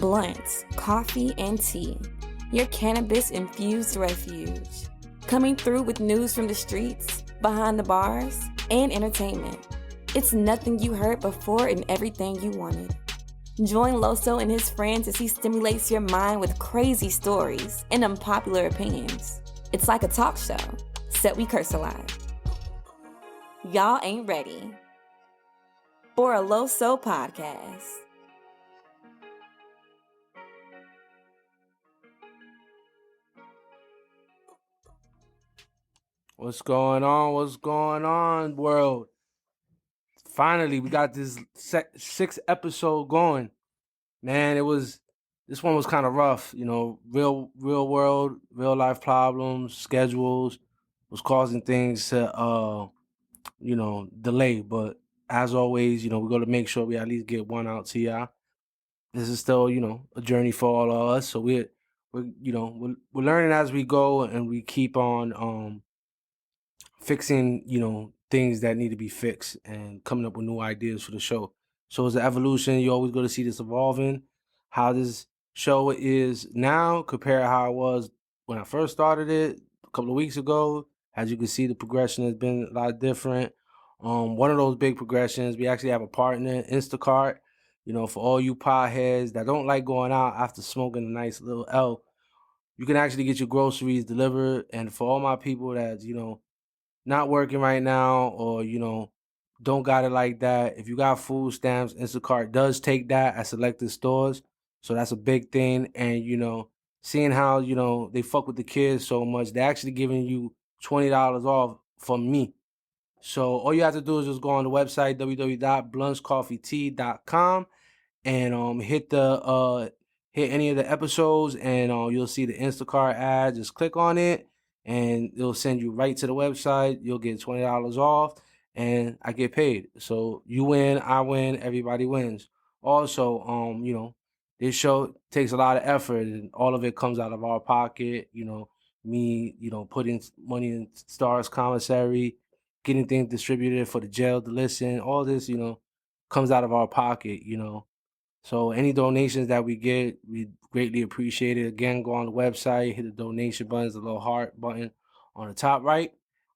Bluntz, Koffee, and tea. Your cannabis-infused refuge. Coming through with news from the streets, behind the bars, and entertainment. It's nothing you heard before and everything you wanted. Join Loso and his friends as he stimulates your mind with crazy stories and unpopular opinions. It's like a talk show, except we curse a lot. Y'all ain't ready for a Loso podcast. What's going on? What's going on, world? Finally, we got this sixth episode going. Man, this one was kind of rough. You know, real world, real life problems, schedules was causing things to delay. But as always, we're gonna make sure we at least get one out to y'all. This is still, a journey for all of us. So we're learning as we go, and we keep on fixing, things that need to be fixed and coming up with new ideas for the show. So it's an evolution. You're always going to see this evolving. How this show is now compared to how it was when I first started it a couple of weeks ago. As you can see, the progression has been a lot different. One of those big progressions, we actually have a partner, Instacart. For all you potheads that don't like going out after smoking a nice little L, you can actually get your groceries delivered. And for all my people that, not working right now, or don't got it like that, if you got food stamps, Instacart does take that at selected stores, so that's a big thing. And seeing how they fuck with the kids so much, they're actually giving you $20 off from me. So all you have to do is just go on the website www.bluntzcoffeetea.com and hit any of the episodes, and you'll see the Instacart ad. Just click on it and it'll send you right to the website. You'll get $20 off and I get paid. So you win, I win, everybody wins. Also, this show takes a lot of effort, and all of it comes out of our pocket. Me, putting money in Stars commissary, getting things distributed for the jail to listen. All this, comes out of our pocket, So any donations that we get, we greatly appreciate it. Again, go on the website, hit the donation button, the little heart button on the top right.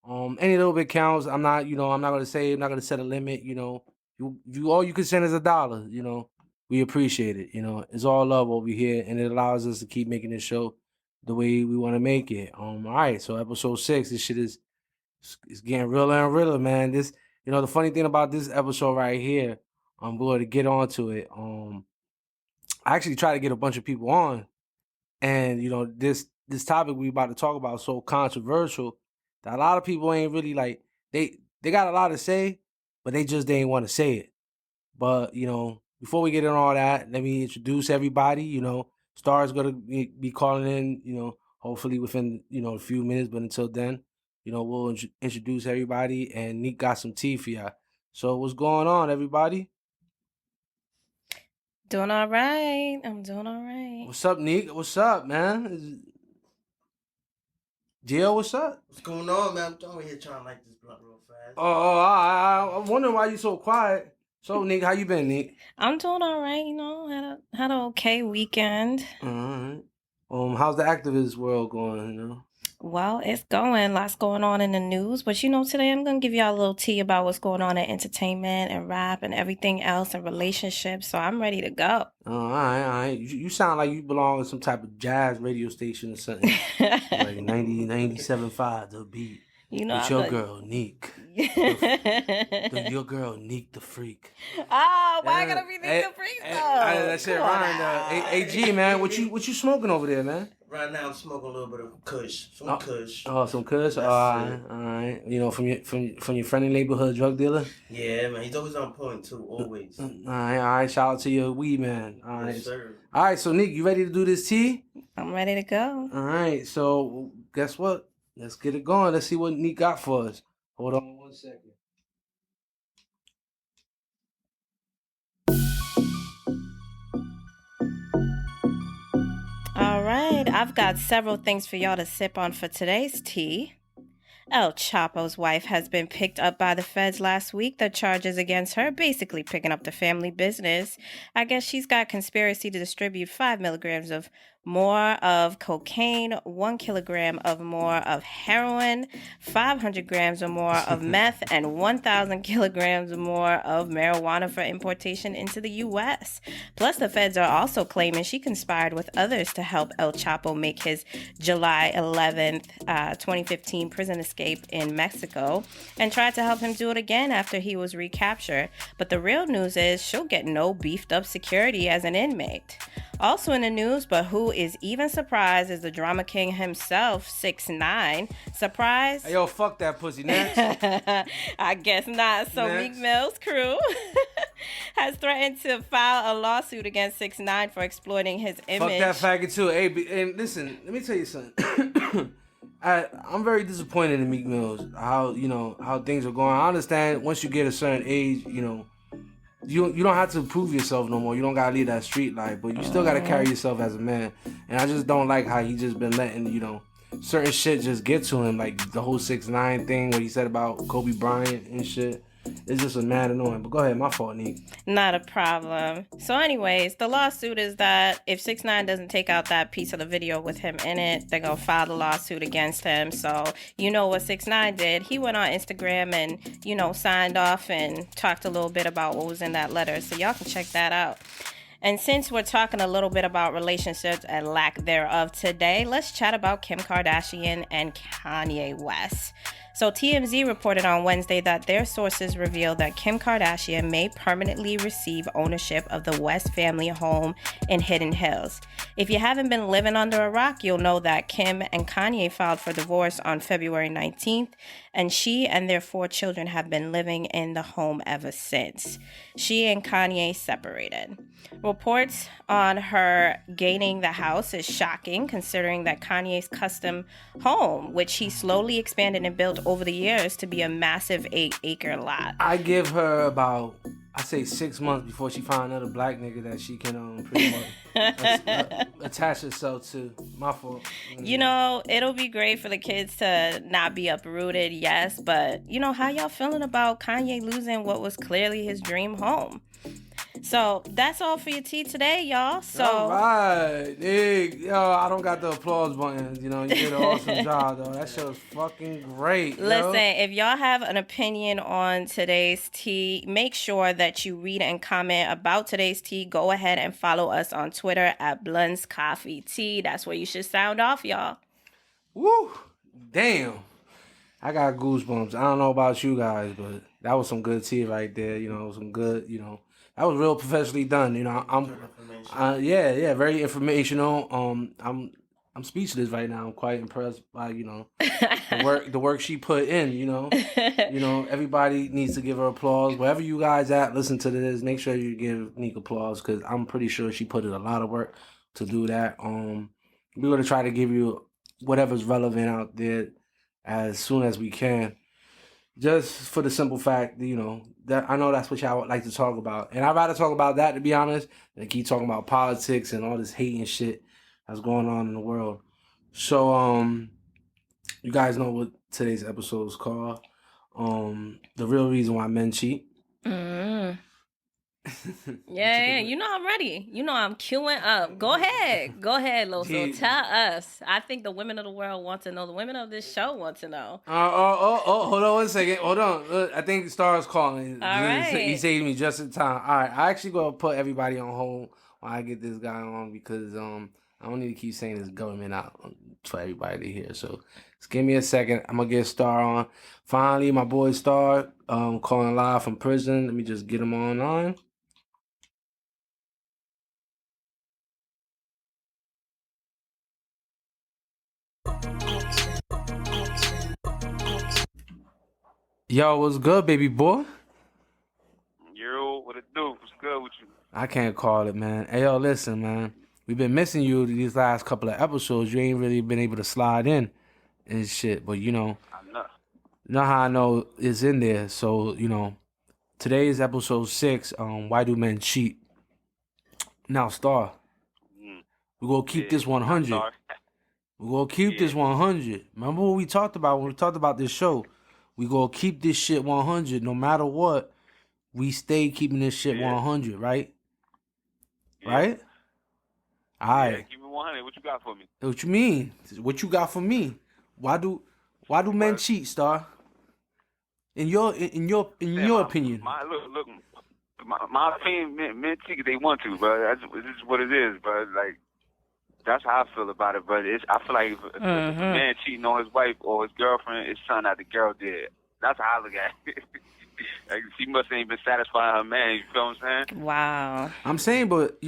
Any little bit counts. I'm not gonna set a limit. You all you can send is $1. We appreciate it. It's all love over here, and it allows us to keep making this show the way we want to make it. All right. So episode 6, this shit is getting realer and realer, man. This, the funny thing about this episode right here, I'm going to get onto it. I actually tried to get a bunch of people on, and this topic we about to talk about is so controversial that a lot of people ain't really like, they got a lot to say, but they just didn't want to say it. But before we get in all that, let me introduce everybody. Star's gonna be calling in, hopefully within a few minutes, but until then, we'll introduce everybody, and Nick got some tea for y'all. So what's going on, everybody? Doing all right. I'm doing all right. What's up, Nick? What's up, man? Gio, what's up? What's going on, man? I'm over here trying to light this blunt real fast. I'm wondering why you so quiet. So, Nick, how you been, Nick? I'm doing all right. Had an okay weekend. All right. How's the activist world going? Well, it's going. Lots going on in the news. But today I'm going to give y'all a little tea about what's going on in entertainment and rap and everything else and relationships. So I'm ready to go. All right. You sound like you belong in some type of jazz radio station or something. Like 97.5 The Beat. With your girl, Neek. Your girl, Neek the Freak. Oh, why I gotta be Neek the Freak, though? That shit rhymed. AG, man, what you smoking over there, man? Right now, I'm smoking a little bit of Kush. Some Kush. Oh, some Kush? All right. From your friendly neighborhood drug dealer? Yeah, man. He's always on point, too. Always. All right. Shout out to your weed, man. All right. Yes, sir. All right, so, Nick, you ready to do this tea? I'm ready to go. All right. So, guess what? Let's get it going. Let's see what Nick got for us. Hold on 1 second. All right. I've got several things for y'all to sip on for today's tea. El Chapo's wife has been picked up by the feds last week. The charges against her basically picking up the family business. I guess she's got conspiracy to distribute 5 milligrams of more of cocaine, 1 kilogram of more of heroin, 500 grams or more of meth, and 1,000 kilograms or more of marijuana for importation into the U.S. Plus, the feds are also claiming she conspired with others to help El Chapo make his July 11th, 2015 prison escape in Mexico and tried to help him do it again after he was recaptured. But the real news is she'll get no beefed up security as an inmate. Also in the news, but who is even surprised, is the drama king himself, 6ix9ine. Surprise? Hey, yo, fuck that pussy. Next. I guess not. So Next. Meek Mill's crew has threatened to file a lawsuit against 6ix9ine for exploiting his image. Fuck that faggot too. Hey, and listen, let me tell you something. I'm very disappointed in Meek Mill's how things are going. I understand once you get a certain age, you don't have to prove yourself no more. You don't gotta leave that street life, but you still gotta carry yourself as a man. And I just don't like how he just been letting certain shit just get to him, like the whole 6ix9ine thing, what he said about Kobe Bryant and shit. It's just a mad annoying. But go ahead, my fault, Nick. Not a problem. So anyways, the lawsuit is that if 6ix9ine doesn't take out that piece of the video with him in it, they're gonna file the lawsuit against him. So you know what 6ix9ine did? He went on Instagram and signed off and talked a little bit about what was in that letter. So y'all can check that out. And since we're talking a little bit about relationships and lack thereof today, let's chat about Kim Kardashian and Kanye West. So TMZ reported on Wednesday that their sources revealed that Kim Kardashian may permanently receive ownership of the West family home in Hidden Hills. If you haven't been living under a rock, you'll know that Kim and Kanye filed for divorce on February 19th, and she and their 4 children have been living in the home ever since. She and Kanye separated. Reports on her gaining the house is shocking, considering that Kanye's custom home, which he slowly expanded and built over the years to be a massive 8-acre lot. I give her about, I say 6 months before she find another black nigga that she can pretty much attach herself to. My fault. It'll be great for the kids to not be uprooted, yes, but how y'all feeling about Kanye losing what was clearly his dream home? So that's all for your tea today, y'all. So all right, Nick. Yo, I don't got the applause buttons. You did an awesome job, though. That shit was fucking great. Listen, if y'all have an opinion on today's tea, make sure that you read and comment about today's tea. Go ahead and follow us on Twitter at Bluntz Koffee Tea. That's where you should sound off, y'all. Woo! Damn. I got goosebumps. I don't know about you guys, but that was some good tea right there. Some good, that was real professionally done. Very informational. I'm speechless right now. I'm quite impressed by the work she put in. Everybody needs to give her applause. Wherever you guys at, listen to this. Make sure you give Nick applause because I'm pretty sure she put in a lot of work to do that. We're gonna try to give you whatever's relevant out there as soon as we can. Just for the simple fact, that I know that's what y'all would like to talk about. And I'd rather talk about that, to be honest, than keep talking about politics and all this hate and shit that's going on in the world. So, you guys know what today's episode is called. The real reason why men cheat. Yeah, I'm ready. I'm queuing up. Go ahead, Loso. Tell us. I think the women of the world want to know. The women of this show want to know. Hold on 1 second. Hold on. I think Star's calling. All right. He saved me just in time. All right, I actually gonna put everybody on hold while I get this guy on because I don't need to keep saying this government out for everybody to hear. So just give me a second. I'm gonna get Star on. Finally, my boy Star calling live from prison. Let me just get him online. Yo, what's good, baby boy? Yo, what it do? What's good with you? I can't call it, man. Hey, yo, listen, man. We've been missing you these last couple of episodes. You ain't really been able to slide in and shit. But, I know. You know how I know it's in there. So, today's episode 6, Why Do Men Cheat? Now, Star, we're going to keep this 100. We're gonna keep this 100. Remember what we talked about when we talked about this show? We gonna keep this shit 100 no matter what. We stay keeping this shit 100, right? Yeah. Right? All right. Yeah, keep it 100. What you got for me? What you mean? What you got for me? Why do men cheat, Star? In your opinion. My opinion, men cheat if they want to, but this is what it is, but like that's how I feel about it. But I feel like if a man cheating on his wife or his girlfriend, it's something that the girl did. That's how I look at it. Like she must ain't been satisfying her man. You feel what I'm saying? Wow. I'm saying, but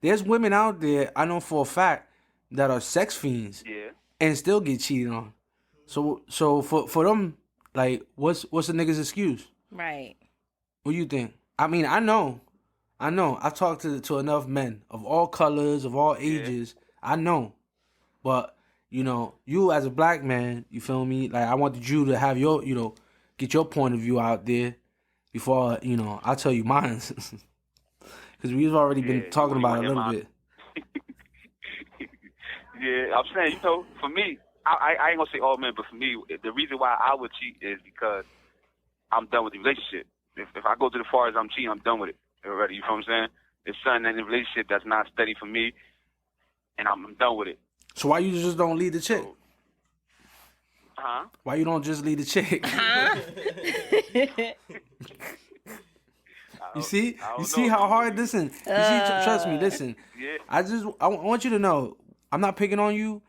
there's women out there I know for a fact that are sex fiends and still get cheated on. So for them, like, what's the nigga's excuse? Right. What do you think? I mean, I know. I've talked to enough men of all colors, of all ages. I know. But, you as a black man, you feel me? Like, I wanted you to have your, get your point of view out there before, I'll tell you mine. Because we've already been talking about it a little bit. Yeah, I'm saying, for me, I ain't going to say all men, but for me, the reason why I would cheat is because I'm done with the relationship. If I go to the far as I'm cheating, I'm done with it already. You know what I'm saying? It's something in the relationship that's not steady for me, and I'm done with it. So why you just don't leave the chick? Huh? Why you don't just leave the chick? You see how hard this is. Trust me. Listen. Yeah. I want you to know, I'm not picking on you,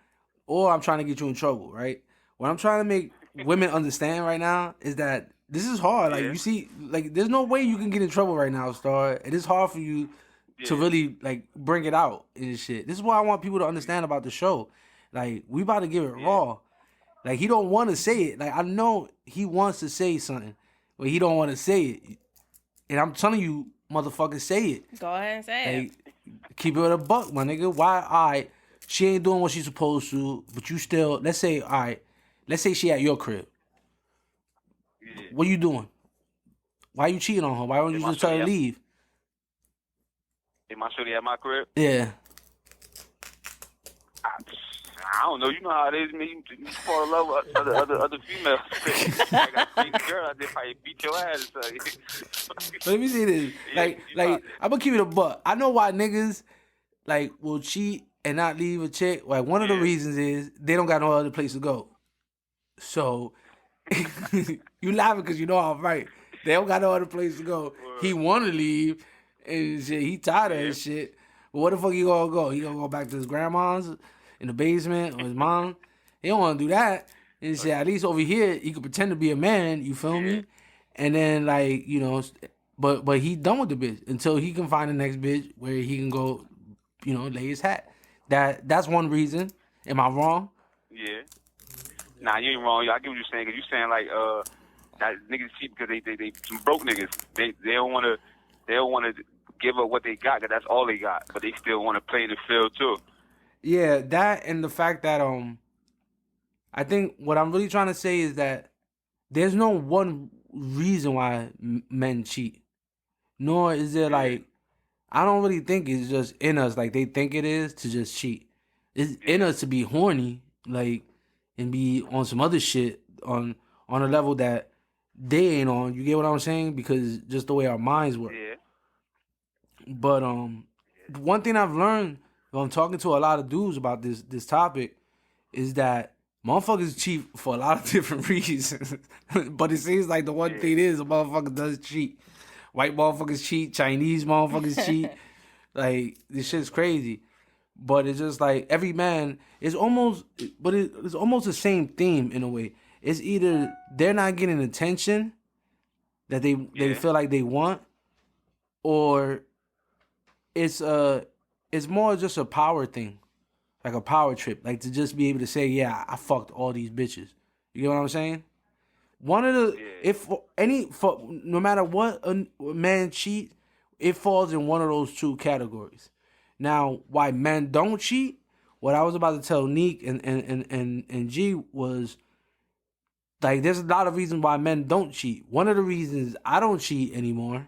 or I'm trying to get you in trouble. Right? What I'm trying to make women understand right now is that this is hard. Like, you see, like, there's no way you can get in trouble right now, Star. It is hard for you to really, like, bring it out and shit. This is what I want people to understand about the show. Like, we about to give it raw. Like, he don't want to say it. Like, I know he wants to say something, but he don't want to say it. And I'm telling you, motherfucker, say it. Go ahead and say it. Keep it a buck, my nigga. Why, she ain't doing what she's supposed to, but you still, let's say she at your crib. Yeah. What you doing? Why you cheating on her? Why don't you just try to leave? Am I sure they at my crib? Yeah. I don't know. You know how it is, man. You fall in love with other females. I got a big girl out there probably beat your ass. Let me see this. Like, I'm gonna keep it a buck. I know why niggas will cheat and not leave a chick. Like, one of the reasons is they don't got no other place to go. So you laughing because you know I'm right. They don't got no other place to go. He want to leave and shit. He tired of his shit. But where the fuck he gonna go? He gonna go back to his grandma's in the basement or his mom? He don't want to do that. And shit, at least over here, he could pretend to be a man. You feel me? And then but he done with the bitch until he can find the next bitch where he can go, lay his hat. That's one reason. Am I wrong? Yeah. Nah, you ain't wrong. I get what you're saying. Cause you saying that niggas cheat because they some broke niggas. They don't want to give up what they got, cause that's all they got. But they still want to play in the field too. Yeah, that and the fact that I think what I'm really trying to say is that there's no one reason why men cheat. Nor is there I don't really think it's just in us like they think it is to just cheat. It's in us to be horny, and be on some other shit on a level that they ain't on. You get what I'm saying? Because just the way our minds work. Yeah. But one thing I've learned when I'm talking to a lot of dudes about this topic is that motherfuckers cheat for a lot of different reasons. But it seems like the one thing is a motherfucker does cheat. White motherfuckers cheat, Chinese motherfuckers cheat. Like, this shit's crazy. But it's just like every man is almost, but it's almost the same theme in a way. It's either they're not getting attention that they feel like they want, or it's more just a power thing, like a power trip, like to just be able to say, yeah, I fucked all these bitches. You get what I'm saying? One of the no matter what a man cheats, it falls in one of those two categories. Now, why men don't cheat? What I was about to tell Neek and G was, there's a lot of reasons why men don't cheat. One of the reasons I don't cheat anymore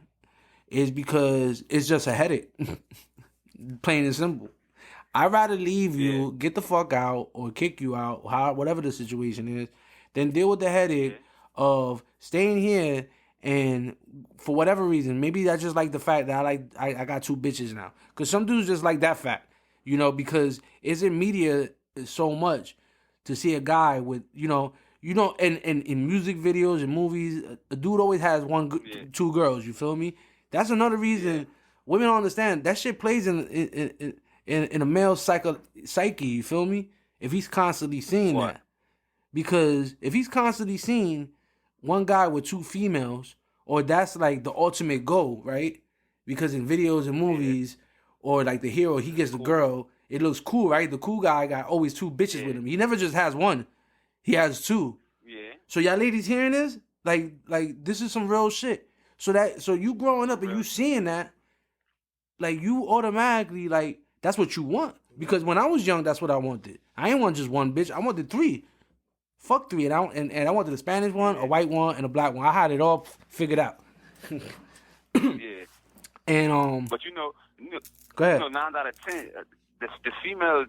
is because it's just a headache. Plain and simple. I'd rather leave you, get the fuck out, or kick you out, whatever the situation is, than deal with the headache of staying here and for whatever reason, maybe that's just like the fact that I got 2 bitches now. Because some dudes just like that fact, you know, because it's in media so much to see a guy with, and in music videos and movies, a dude always has 2 girls, you feel me? That's another reason women don't understand. That shit plays in a male psyche, you feel me? If he's constantly seeing that. Because if he's constantly seeing one guy with 2 females, or that's like the ultimate goal, right? Because in videos and movies, or like the hero, he gets the girl, it looks cool, right? The cool guy got always 2 bitches with him. He never just has one. He has 2. Yeah. So y'all ladies hearing this? Like this is some real shit. So you growing up and you seeing that, like you automatically like that's what you want. Because when I was young, that's what I wanted. I ain't want just one bitch. I wanted 3. Fuck 3. And I wanted a Spanish one, a white one, and a black one. I had it all figured out. And but go ahead. 9 out of 10, the females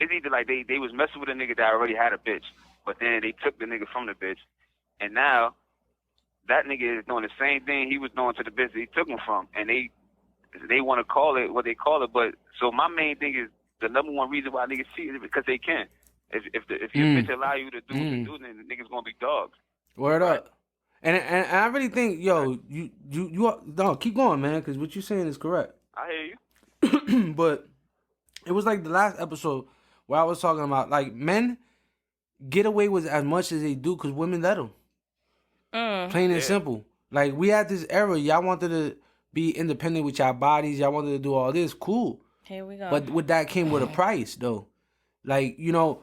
it's either like they was messing with a nigga that already had a bitch, but then they took the nigga from the bitch, and now that nigga is doing the same thing he was doing to the bitch that he took him from, and they want to call it what they call it. But so my main thing is the number one reason why niggas cheat is because they can. If your bitch allow you to do what you do, then the niggas gonna be dogs. Word up. And I really think, yo, you no, keep going, man, because what you're saying is correct. I hear you. But it was like the last episode where I was talking about, like, men get away with as much as they do because women let them. Plain and simple. Like, we had this era, y'all wanted to be independent with y'all bodies, y'all wanted to do all this, cool. Here we go. But with that came with a price, though. Like,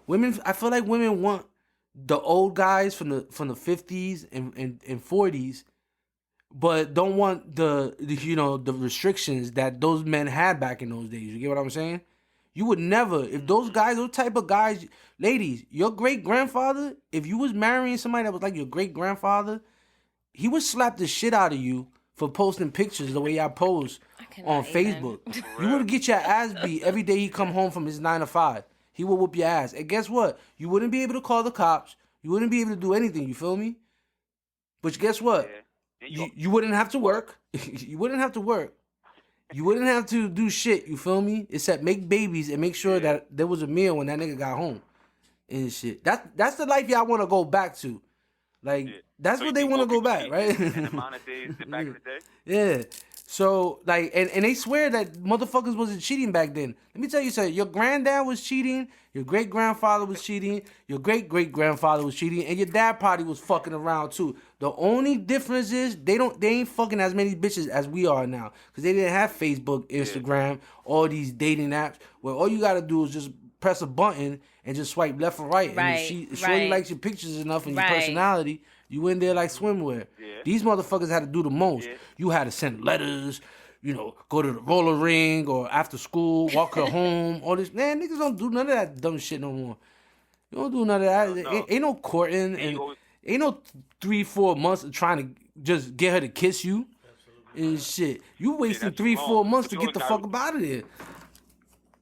women, I feel like women want the old guys from the 50s and 40s, but don't want the restrictions that those men had back in those days. You get what I'm saying? You would never, if those type of guys, ladies, your great grandfather, if you was marrying somebody that was like your great grandfather, he would slap the shit out of you for posting pictures the way y'all pose on Facebook. You would get your ass beat every day he come home from his 9 to 5. He will whoop your ass. And guess what? You wouldn't be able to call the cops. You wouldn't be able to do anything. You feel me? But guess what? You wouldn't have to work. You wouldn't have to work. You wouldn't have to do shit. You feel me? Except make babies and make sure that there was a meal when that nigga got home and shit. That's the life y'all want to go back to. Like, that's so what they want to go back, right? In the amount of days back in the day? Yeah. So, like, and they swear that motherfuckers wasn't cheating back then. Let me tell you something. Your granddad was cheating. Your great-grandfather was cheating. Your great-great-grandfather was cheating. And your dad probably was fucking around, too. The only difference is they ain't fucking as many bitches as we are now. Because they didn't have Facebook, Instagram, all these dating apps. Where all you got to do is just press a button and just swipe left or right. And if Shorty likes your pictures enough and your personality, you in there like swimwear. Yeah. These motherfuckers had to do the most. Yeah. You had to send letters, go to the roller ring or after school, walk her home, all this. Man, niggas don't do none of that dumb shit no more. You don't do none of that. No. Ain't no courting and ain't no 3-4 months of trying to just get her to kiss you. Absolutely. And shit. You wasting 3-4 months to get the fuck up out of there.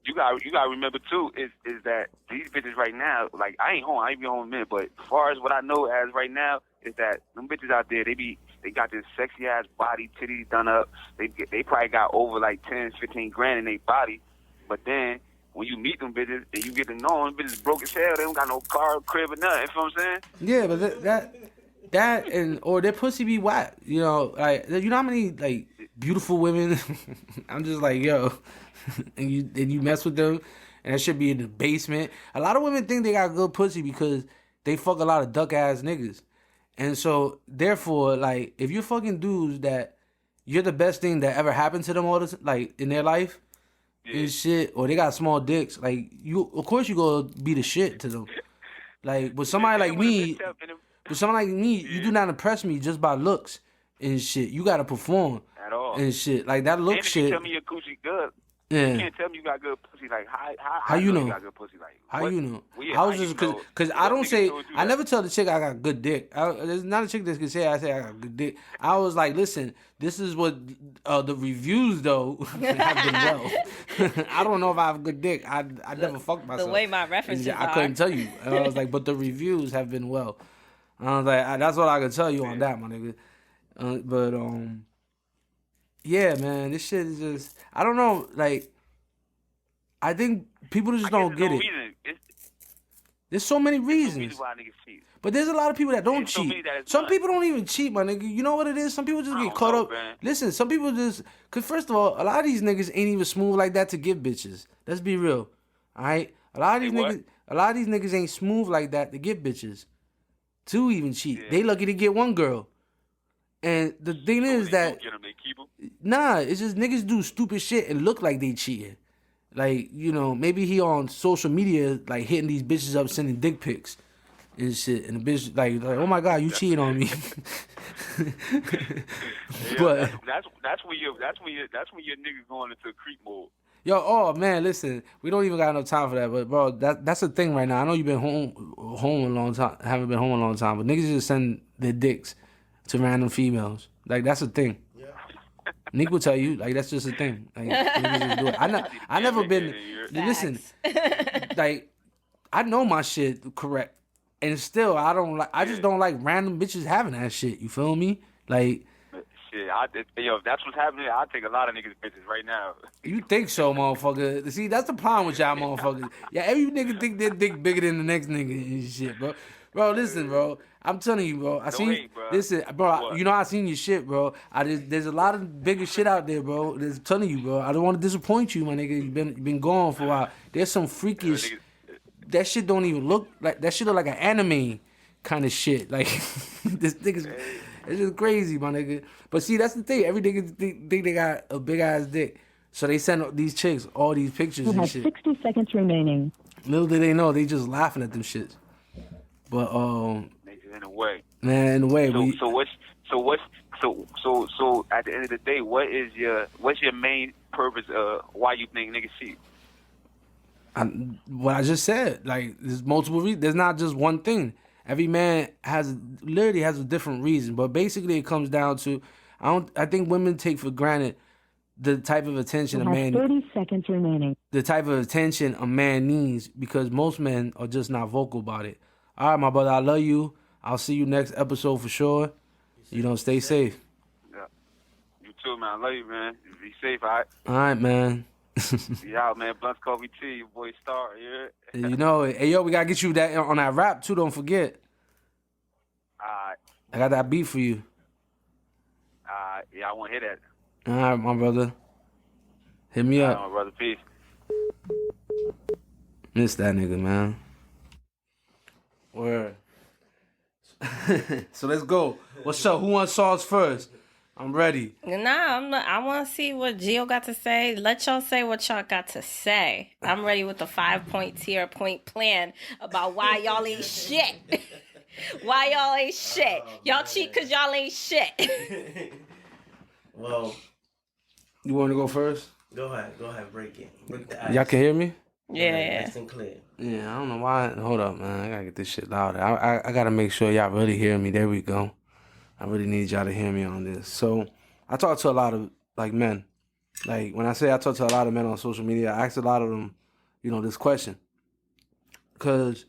You gotta remember too is that these bitches right now, like I ain't be home in a minute, but as far as what I know as right now is that them bitches out there, they got this sexy ass body, titties done up. They probably got over like 10-15 grand in their body, but then when you meet them bitches and you get to know them, bitches broke as hell. They don't got no car, crib, or nothing. You know what I'm saying? Yeah, but that and or their pussy be whack. Like how many like beautiful women? I'm just like, yo. and you mess with them, and that should be in the basement. A lot of women think they got good pussy because they fuck a lot of duck ass niggas, and so therefore, like, if you're fucking dudes that you're the best thing that ever happened to them all this, like in their life, and shit, or they got small dicks, like of course you go be the shit to them. Like with somebody like me, you do not impress me just by looks and shit. You gotta perform at all and shit. Like that look and if shit. You tell me your coochie good. Yeah. You can't tell me you got good pussy. Like, How you know? You got good pussy? Like, How what? you know? Well, I how was you just know? because I What don't nigga say told you I that? never tell the chick I got good dick. There's not a chick that can say I say I got good dick. I was like, listen, this is what the reviews though have been well. I don't know if I have good dick. I never fucked myself. The way my references I are. couldn't tell you. And I was like, but the reviews have been well. I was like, that's what I could tell you on that, my nigga. But yeah, man, this shit is just I don't know. Like, I think people just don't get it. There's so many reasons. Why niggas cheat. But there's a lot of people that don't There's so cheat. many that is Some not. people don't even cheat, my nigga. You know what it is? Some people just I get don't caught know, up. man. Listen, some people just... Because first of all, a lot of these niggas ain't even smooth like that to give bitches. Let's be real. All right? A lot of these niggas ain't smooth like that to give bitches. To even cheat. Yeah. They lucky to get one girl. And the thing is that... Get them, they keep them. Nah, it's just niggas do stupid shit and look like they cheating. Like, you know, maybe he on social media, like, hitting these bitches up, sending dick pics and shit. And the bitch, like oh my God, you cheating on me. But that's when your niggas going into creep mode. yo, oh man, listen, we don't even got enough time for that. But bro, that's the thing right now. I know you've been home a long time, haven't been home a long time, but niggas just send their dicks to random females. Like that's a thing. Nick will tell you, like that's just a thing. Like niggas just do it. I never been. Listen, like I know my shit correct, and still I don't like. I just don't like random bitches having that shit. You feel me? Like shit, if that's what's happening, I'll take a lot of niggas bitches right now. you think so, motherfucker? See, that's the problem with y'all motherfuckers. Yeah, every nigga think their dick bigger than the next nigga and shit, bro. Bro, listen, bro. I'm telling you, bro. Listen, bro. You know I seen your shit, bro. There's a lot of bigger shit out there, bro. I'm telling you, bro. I don't want to disappoint you, my nigga. You've been gone for a while. There's some freakish. That shit don't even look like that. Shit look like an anime kind of shit. Like this nigga's. It's just crazy, my nigga. But see, that's the thing. Every nigga think they got a big ass dick, so they send these chicks all these pictures You and have shit. 60 seconds remaining. Little did they know, they just laughing at them shits. But in a way. Man, in a way. So at the end of the day, what's your main purpose of why you think niggas cheat? What I just said, like there's multiple reasons. There's not just one thing. Every man literally has a different reason, but basically it comes down to I think women take for granted the type of attention You have 30 seconds remaining. the type of attention a man needs because most men are just not vocal about it. All right, my brother, I love you. I'll see you next episode for sure. You know, stay safe. Yeah. You too, man. I love you, man. Be safe, all right? All right, man. Be out, man. Bluntz, Koffee, tea, your boy Star, yeah? You know it. Hey, yo, we got to get you that on that rap, too. Don't forget. All right. I got that beat for you. Yeah, I want to hear that. All right, my brother. Hit me All up. right, my brother. Peace. Miss that nigga, man. Word. So let's go. What's up? Who wants sauce first? I'm ready. I want to see what Gio got to say. Let y'all say what y'all got to say. I'm ready with the 5-point tier point plan about why y'all ain't shit. Why y'all ain't shit. Y'all cheat because y'all ain't shit. Well, You want to go first? go ahead, break it. Break the ice. Y'all can hear me? Yeah. Nice and clear. Yeah, I don't know why. Hold up, man. I gotta get this shit louder. I gotta make sure y'all really hear me. There we go. I really need y'all to hear me on this. So, I talk to a lot of, like, men. Like, when I say I talk to a lot of men on social media, I ask a lot of them, you know, this question. Because,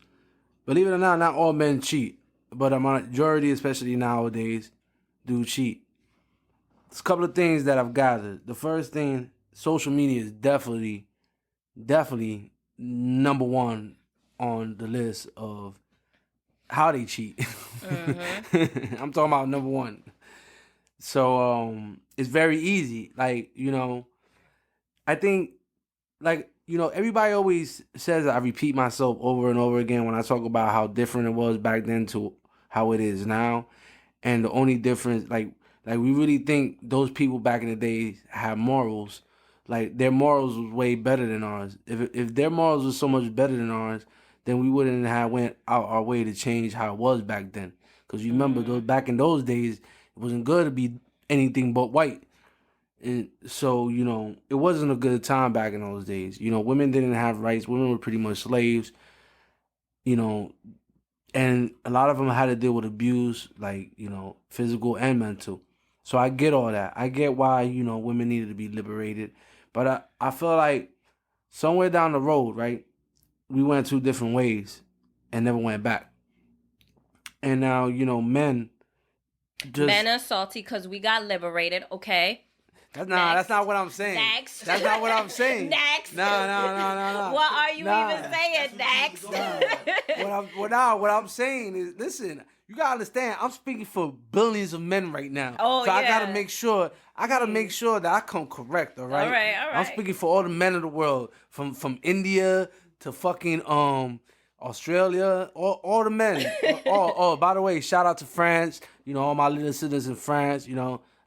believe it or not all men cheat. But a majority, especially nowadays, do cheat. There's a couple of things that I've gathered. The first thing, social media is definitely number one on the list of how they cheat. Mm-hmm. I'm talking about number one. So it's very easy. Like, you know, I think, like, you know, everybody always says I repeat myself over and over again when I talk about how different it was back then to how it is now. And the only difference, like we really think those people back in the day had morals. Like, their morals was way better than ours. If their morals was so much better than ours, then we wouldn't have went out our way to change how it was back then. Because you remember, back in those days, it wasn't good to be anything but white. And so, it wasn't a good time back in those days. Women didn't have rights. Women were pretty much slaves, you know, and a lot of them had to deal with abuse, like, physical and mental. So I get all that. I get why, women needed to be liberated. But I feel like somewhere down the road, right, we went two different ways and never went back. And now, men just... Men are salty because we got liberated, okay? That's not what I'm saying. Next. That's not what I'm saying. Next. No. What are you even saying? Next. What I'm saying is, listen, you gotta understand, I'm speaking for billions of men right now. Oh, so yeah. I gotta make sure that I come correct, all right? All right. I'm speaking for all the men of the world, from India to fucking Australia, all the men. By the way, shout out to France, all my little citizens in France,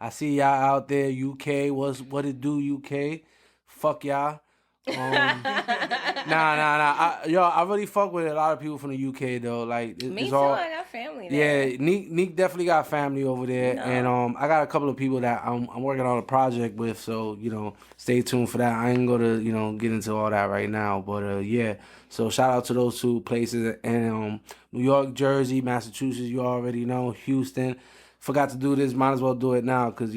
I see y'all out there, UK. What it do, UK? Fuck y'all. Nah. I really fuck with a lot of people from the UK though. Like, Me it's too. all... I got family there. Yeah, Neek definitely got family over there, and I got a couple of people that I'm working on a project with. So stay tuned for that. I ain't gonna get into all that right now, but yeah. So shout out to those two places, and New York, Jersey, Massachusetts. You already know, Houston. Forgot to do this, might as well do it now because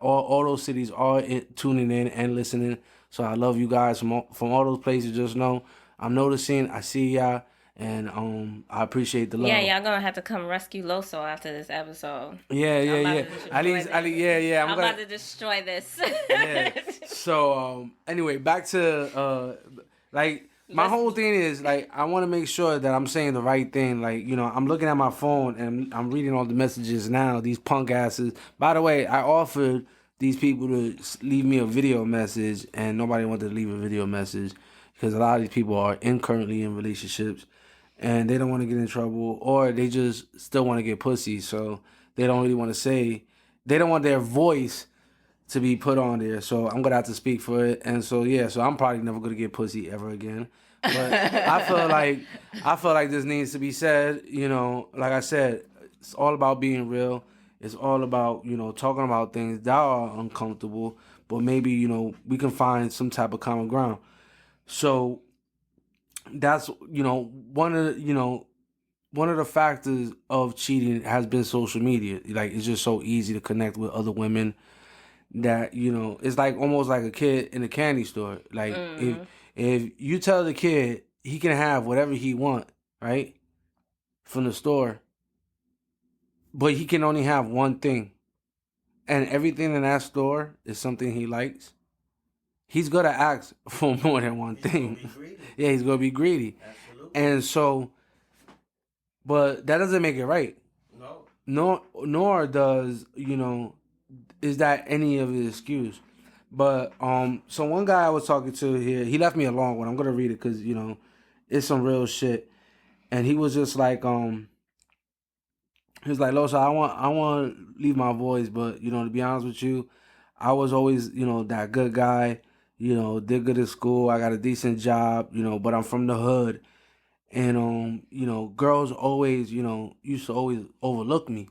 all those cities are tuning in and listening. So I love you guys from all those places. Just know I'm noticing, I see y'all, and I appreciate the love. Yeah, y'all gonna have to come rescue Loso after this episode. Yeah. At least, yeah. I'm about to destroy this. Yeah. So anyway, back to my whole thing is, like, I want to make sure that I'm saying the right thing. Like, I'm looking at my phone and I'm reading all the messages now. These punk asses. By the way, I offered these people to leave me a video message, and nobody wanted to leave a video message because a lot of these people are currently in relationships and they don't want to get in trouble, or they just still want to get pussy. So they don't really want to say, they don't want their voice to be put on there, so I'm gonna have to speak for it. And so I'm probably never gonna get pussy ever again. But I feel like this needs to be said. Like I said, it's all about being real. It's all about talking about things that are uncomfortable, but maybe we can find some type of common ground. So that's one of the factors of cheating has been social media. Like, it's just so easy to connect with other women that it's like almost like a kid in a candy store. Like, if you tell the kid he can have whatever he want, right, from the store, but he can only have one thing, and everything in that store is something he likes, he's gonna ask for more than one thing. Yeah, he's gonna be greedy. Absolutely. And so, but that doesn't make it right. No. Nor does is that any of the excuse. But so one guy I was talking to here, he left me a long one. I'm gonna read it because it's some real shit. And he was just like he was like, Losa, I want to leave my voice, but to be honest with you, I was always that good guy, did good at school, I got a decent job, but I'm from the hood, and girls always used to always overlook me.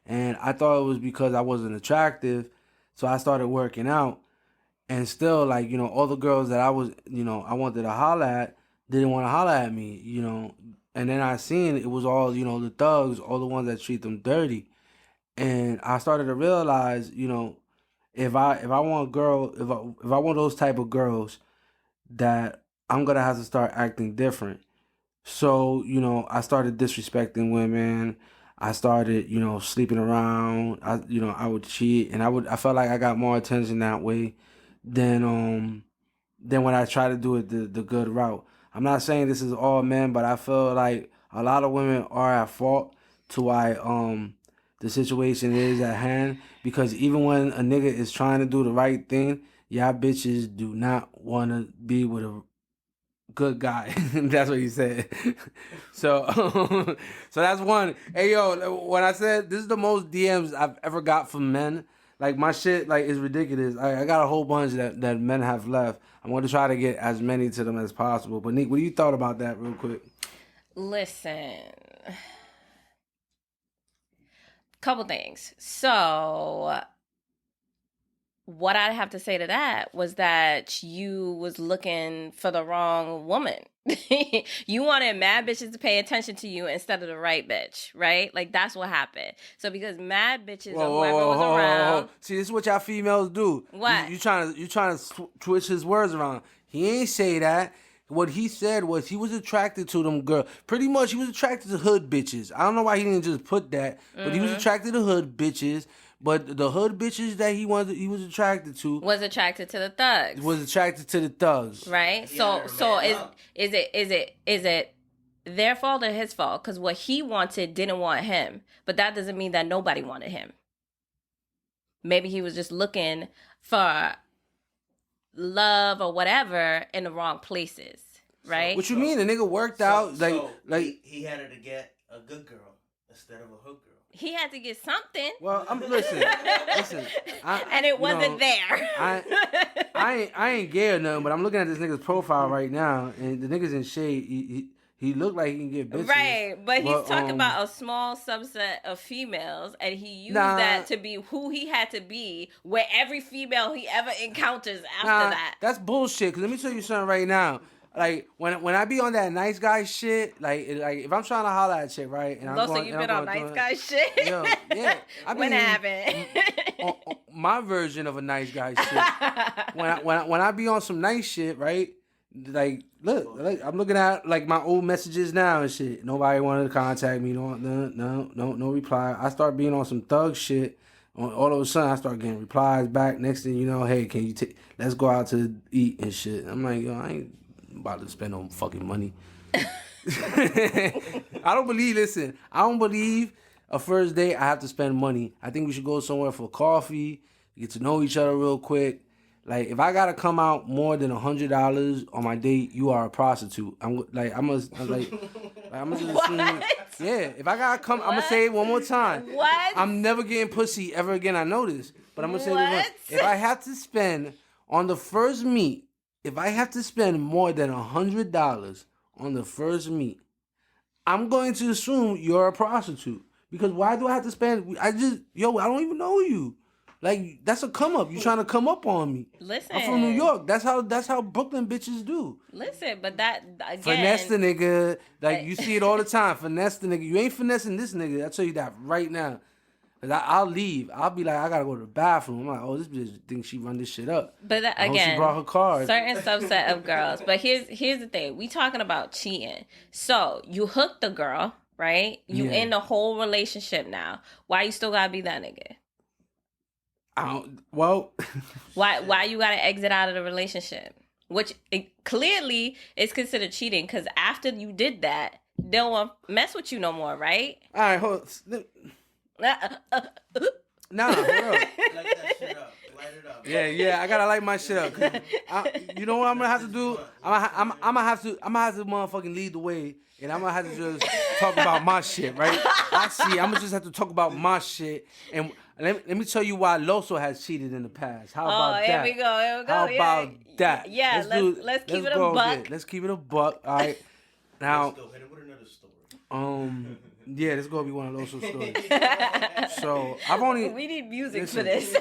And I thought it was because I wasn't attractive. So I started working out. And still, like, all the girls that I was, I wanted to holler at didn't want to holler at me, And then I seen it was all, the thugs, all the ones that treat them dirty. And I started to realize, if I want a girl, if I want those type of girls, that I'm going to have to start acting different. So, I started disrespecting women. I started, sleeping around. I would cheat, and I felt like I got more attention that way than when I try to do it the good route. I'm not saying this is all men, but I feel like a lot of women are at fault to why the situation is at hand, because even when a nigga is trying to do the right thing, y'all bitches do not want to be with a good guy. That's what he said. So that's one. Hey, yo, when I said this is the most DMs I've ever got from men, like, my shit, like, is ridiculous. I got a whole bunch that men have left. I'm going to try to get as many to them as possible. But Nick, what do you thought about that real quick? Listen, couple things. So what I have to say to that was that you was looking for the wrong woman. You wanted mad bitches to pay attention to you instead of the right bitch, right? Like that's what happened. So because mad bitches or whoever was around. See, this is what y'all females do. What? You trying to twist his words around. He ain't say that. What he said was he was attracted to them girls. Pretty much, he was attracted to hood bitches. I don't know why he didn't just put that, but he was attracted to hood bitches. But the hood bitches that he was attracted to Was attracted to the thugs. was attracted to the thugs. Right? So is it their fault or his fault? Because what he wanted didn't want him. But that doesn't mean that nobody wanted him. Maybe he was just looking for love or whatever in the wrong places. Right? What you mean? The nigga worked out like he had her to get a good girl instead of a hood girl. He had to get something. Well, listen. And it wasn't there. I ain't gay or nothing, but I'm looking at this nigga's profile right now, and the nigga's in shade. He looked like he can get bitches. Right, but he's talking about a small subset of females, and he used that to be who he had to be with every female he ever encounters after that. That's bullshit. Cause let me tell you something right now. Like when I be on that nice guy shit, like if I'm trying to holler at a chick, right? And So you've been on nice guy shit? Yo, yeah. When happened? My version of a nice guy shit. When I be on some nice shit, right? Like look, I'm looking at like my old messages now and shit. Nobody wanted to contact me. No reply. I start being on some thug shit. All of a sudden, I start getting replies back. Next thing you know, hey, can you let's go out to eat and shit. I'm like, yo, I ain't about to spend no fucking money. I don't believe a first date I have to spend money. I think we should go somewhere for coffee, get to know each other real quick. Like if I gotta come out more than $100 on my date, you are a prostitute. I'm gonna just assume, yeah. If I gotta come, I'm gonna say it one more time. What? I'm never getting pussy ever again. I know this, but I'm gonna say it again. If I have to spend on the first meet, if I have to spend more than $100 on the first meet, I'm going to assume you're a prostitute. Because why do I have to spend? I don't even know you. Like that's a come up. You trying to come up on me? Listen, I'm from New York. That's how Brooklyn bitches do. Listen, but that again, finesse the nigga. Like you see it all the time. Finesse the nigga. You ain't finessing this nigga. I tell you that right now. I'll leave. I'll be like, I gotta go to the bathroom. I'm like, oh, this bitch thinks she run this shit up. But again, she brought her card. Certain subset of girls. But here's the thing. We talking about cheating. So you hooked the girl, right? You in the whole relationship now. Why you still gotta be that nigga? Why you gotta exit out of the relationship? Which clearly is considered cheating because after you did that, they don't want to mess with you no more, right? All right, hold on. Nah, hold up. Light that shit up. Light it up. Yeah, I gotta light my shit up. You know what I'm gonna have to do? I'm gonna have to motherfucking lead the way, and I'm gonna have to just talk about my shit, right? I'm gonna just have to talk about my shit, and let me tell you why Loso has cheated in the past. How about that? Here we go. How about that? Yeah, let's keep it a buck. Let's keep it a buck. All right. Now. Let's go ahead with another story. Yeah, this is gonna be one of those stories. So we need music for this.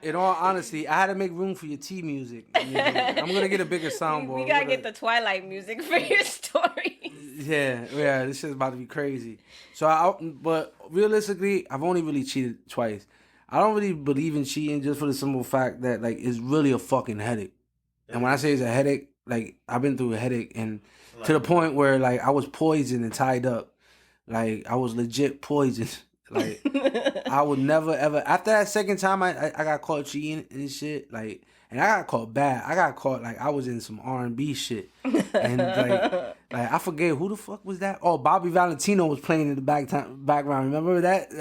In all honesty, I had to make room for your tea music. I'm gonna get a bigger soundboard. We gotta get the Twilight music for your story. Yeah, this shit's about to be crazy. So, but realistically, I've only really cheated twice. I don't really believe in cheating just for the simple fact that like it's really a fucking headache. And when I say it's a headache, like I've been through a headache, and to the point where like I was poisoned and tied up. Like, I was legit poisoned. Like, I would never, ever... After that second time, I got caught cheating and shit. Like, and I got caught bad. I got caught, like, I was in some R&B shit. And, like I forget, who the fuck was that? Oh, Bobby Valentino was playing in the background. Remember that?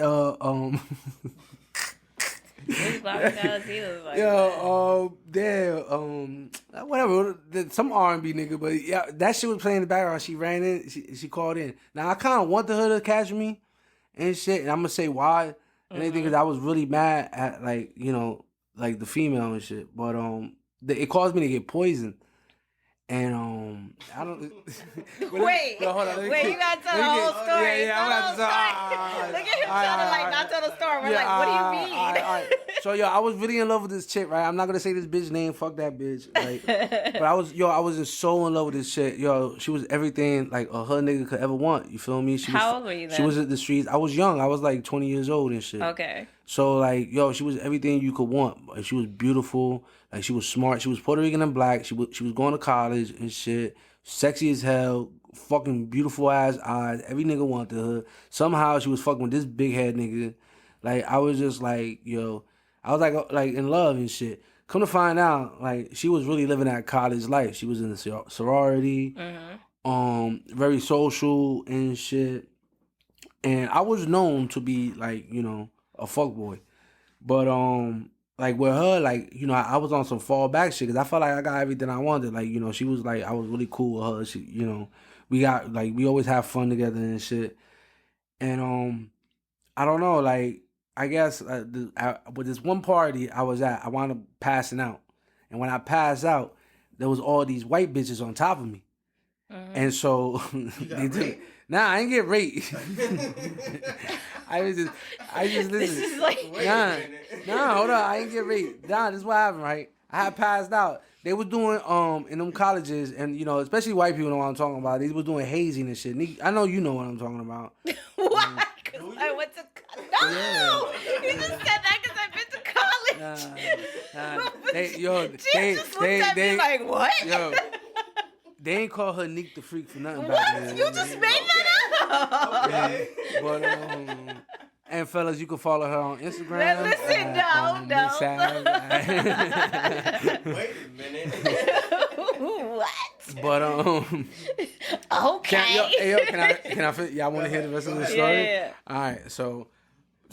Whatever, some R&B nigga, but yeah, that shit was playing in the background. She ran in, she called in. Now I kind of wanted her to catch me and shit, and I'm gonna say why and anything because I was really mad at like the female and shit, but it caused me to get poisoned, And I don't. Wait, No, hold on, let me wait, get- you gotta tell let the me whole get- story. Yeah, I'm about to tell. Look at him trying to like not tell the story. We're like, what do you mean? All right. So yo, I was really in love with this chick, right? I'm not gonna say this bitch name. Fuck that bitch. Like, but I was just so in love with this chick. Yo, she was everything like a hood nigga could ever want. You feel me? She was, How old were you She then? was at the streets. I was young. I was like 20 years old and shit. Okay. So like, yo, she was everything you could want. Like, she was beautiful. Like, she was smart. She was Puerto Rican and black. She was going to college and shit. Sexy as hell. Fucking beautiful ass eyes. Every nigga wanted her. Somehow she was fucking with this big head nigga. Like, I was just like, yo, I was like in love and shit. Come to find out, like, she was really living that college life. She was in the sorority, very social and shit. And I was known to be like, you know, a fuckboy. But like with her, like, you know, I was on some fallback shit because I felt like I got everything I wanted. Like, you know, she was like, I was really cool with her. She, you know, we always have fun together and shit. And I don't know, like, I guess with this one party I was at, I wound up passing out. And when I passed out, there was all these white bitches on top of me. And so they did. Nah, I ain't get raped. I just listen. This is like Nah, hold on. I ain't get raped. Nah, this is what happened, right? I had passed out. They was doing in them colleges, and you know, especially white people know what I'm talking about. They was doing hazing and shit. I know you know what I'm talking about. what? Because I went to no. You just said that because I've been to college. They just looked at me like what? Yo, they ain't call her Neek the Freak for nothing back then. You just made that up. Okay. But and fellas, you can follow her on Instagram. Now listen, no. Wait a minute. What? But Okay. can I? Y'all want to hear the rest of the story? Yeah. All right, so